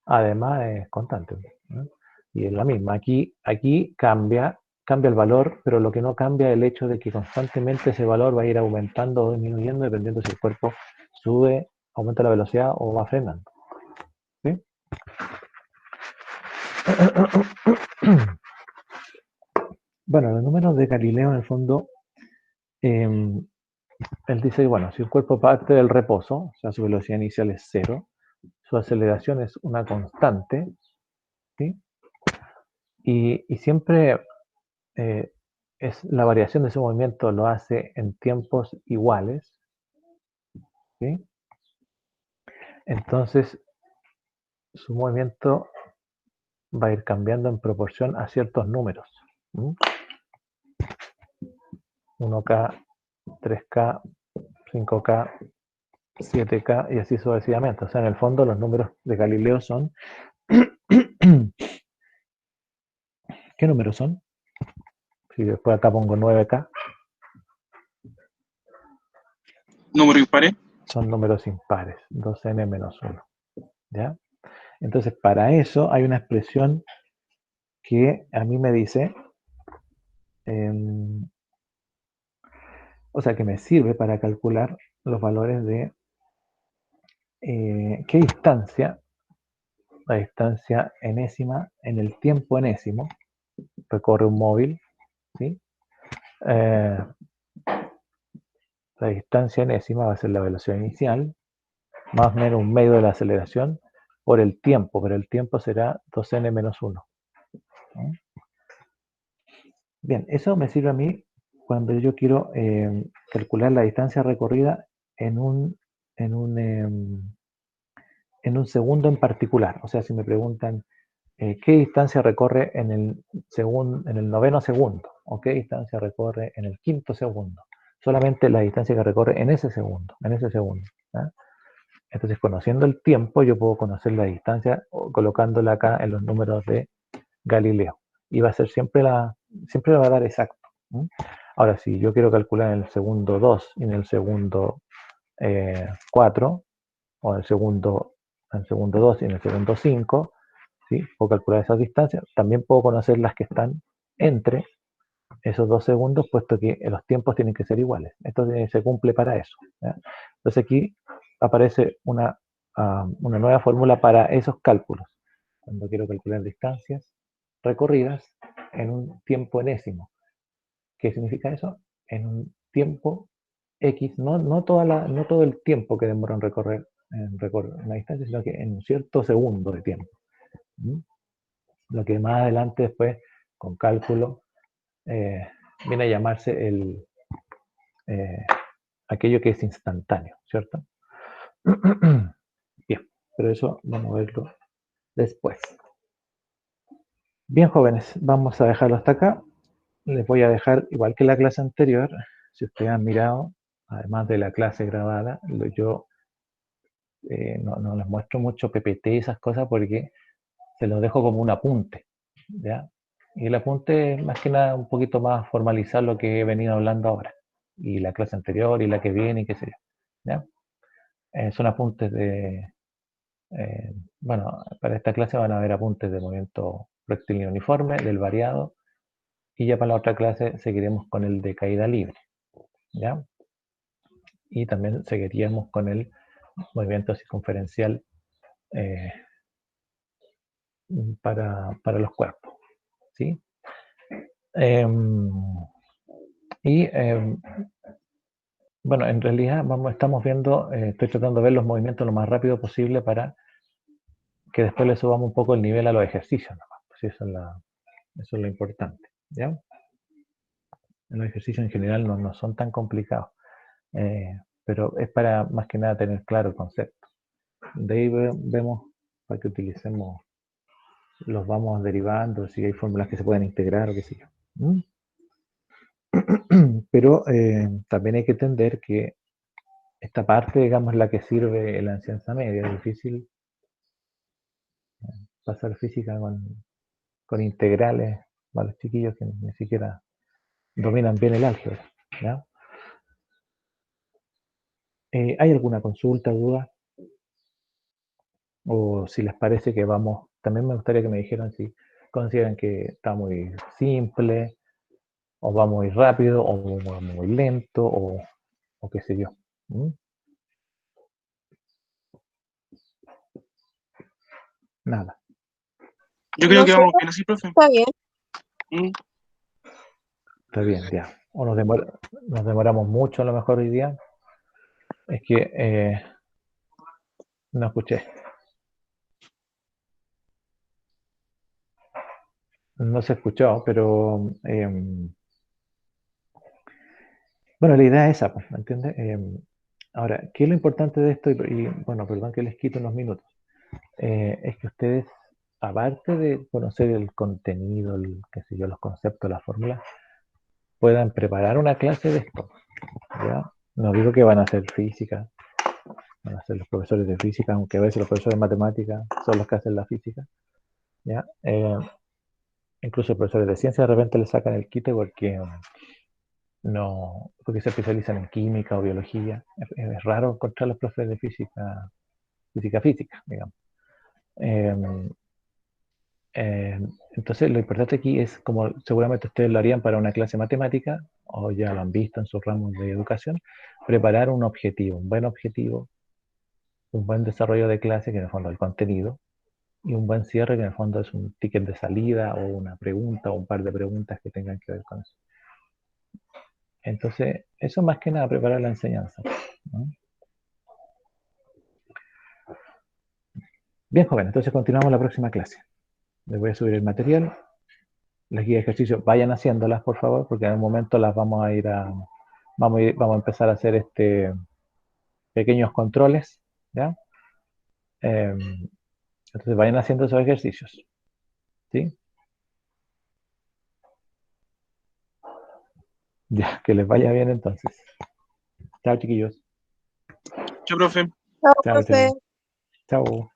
además es constante, ¿no? Y es la misma. Aquí cambia el valor, pero lo que no cambia es el hecho de que constantemente ese valor va a ir aumentando o disminuyendo dependiendo si el cuerpo sube, aumenta la velocidad o va frenando. ¿Sí? Bueno, los números de Galileo en el fondo, él dice, bueno, si el cuerpo parte del reposo, o sea, su velocidad inicial es 0, su aceleración es una constante, ¿sí? Y siempre es la variación de su movimiento lo hace en tiempos iguales, ¿sí? Entonces su movimiento va a ir cambiando en proporción a ciertos números, ¿sí? 1K, 3K, 5K, 7K y así sucesivamente. O sea, en el fondo los números de Galileo son ¿qué números son? Si después acá pongo 9K, Número impares. son números impares, 2n menos 1. ¿Ya? Entonces, para eso hay una expresión que a mí me dice, o sea, que me sirve para calcular los valores de qué distancia, la distancia enésima en el tiempo enésimo, recorre un móvil, ¿sí? La distancia enésima va a ser la velocidad inicial, más o menos un medio de la aceleración, por el tiempo, pero el tiempo será 2n menos 1. Bien, eso me sirve a mí cuando yo quiero calcular la distancia recorrida en un segundo en particular. O sea, si me preguntan qué distancia recorre en el noveno segundo, o qué distancia recorre en el quinto segundo. Solamente la distancia que recorre en ese segundo, ¿ya? Entonces, conociendo el tiempo, yo puedo conocer la distancia colocándola acá en los números de Galileo. Y va a ser siempre me va a dar exacto. Ahora, si yo quiero calcular en el segundo 2 y en el segundo 4, o en el segundo 2 y en el segundo 5, ¿sí? Puedo calcular esas distancias. También puedo conocer las que están entre esos 2 segundos, puesto que los tiempos tienen que ser iguales. Esto se cumple para eso, ¿ya? Entonces aquí aparece una nueva fórmula para esos cálculos. Cuando quiero calcular distancias recorridas en un tiempo enésimo. ¿Qué significa eso? En un tiempo X, no todo el tiempo que demora en recorrer una distancia, sino que en un cierto segundo de tiempo. Lo que más adelante después, con cálculo, viene a llamarse aquello que es instantáneo, ¿cierto? Bien, pero eso vamos a verlo después. Bien, jóvenes, vamos a dejarlo hasta acá. Les voy a dejar, igual que la clase anterior, si ustedes han mirado, además de la clase grabada, yo no les muestro mucho PPT y esas cosas porque se los dejo como un apunte, ¿ya? Y el apunte es más que nada un poquito más formalizar lo que he venido hablando ahora, y la clase anterior y la que viene y qué sé yo, ¿ya? Son apuntes bueno, para esta clase van a haber apuntes de movimiento rectilíneo uniforme, del variado, y ya para la otra clase seguiremos con el de caída libre, ¿ya? Y también seguiríamos con el movimiento circunferencial para los cuerpos, ¿sí? Bueno, en realidad estamos viendo, estoy tratando de ver los movimientos lo más rápido posible para que después le subamos un poco el nivel a los ejercicios, nomás. Pues eso es lo importante, ¿ya? Los ejercicios en general no son tan complicados, pero es para más que nada tener claro el concepto. De ahí vemos para que utilicemos, los vamos derivando, si hay fórmulas que se pueden integrar o qué sé yo. Pero también hay que entender que esta parte, digamos, la que sirve en la enseñanza media. Es difícil pasar física con integrales para los chiquillos que ni siquiera dominan bien el álgebra, ¿ya? ¿Hay alguna consulta, duda? O si les parece que vamos, también me gustaría que me dijeran si consideran que está muy simple, o va muy rápido, o va muy lento, o qué sé yo. Nada. Yo creo No que sé, vamos bien así, profe. está bien. Está bien, ya. O nos demoramos mucho a lo mejor hoy día. Es que no escuché. No se escuchó, pero bueno, la idea es esa, pues, ¿me entiendes? Ahora, ¿qué es lo importante de esto? Y bueno, perdón que les quito unos minutos. Es que ustedes, aparte de conocer el contenido, qué sé yo, los conceptos, las fórmulas, puedan preparar una clase de esto, ¿ya? No digo que van a hacer física, van a ser los profesores de física, aunque a veces los profesores de matemáticas son los que hacen la física, ¿ya? Incluso profesores de ciencia de repente le sacan el quite porque se especializan en química o biología. Es raro encontrar los profesores de física, digamos. Entonces lo importante aquí es, como seguramente ustedes lo harían para una clase matemática, o ya lo han visto en sus ramos de educación, preparar un objetivo, un buen desarrollo de clase, que en el fondo es el contenido, y un buen cierre, que en el fondo es un ticket de salida o una pregunta o un par de preguntas que tengan que ver con eso. Entonces, eso más que nada, preparar la enseñanza, ¿no? Bien, joven, entonces continuamos la próxima clase. Les voy a subir el material. Las guías de ejercicio, vayan haciéndolas, por favor, porque en un momento las vamos a empezar a hacer pequeños controles, ¿ya? Entonces vayan haciendo esos ejercicios, ¿sí? Ya, que les vaya bien entonces. Chao, chiquillos. Chao, profe. Chao, Chao, profe. chao. Chao.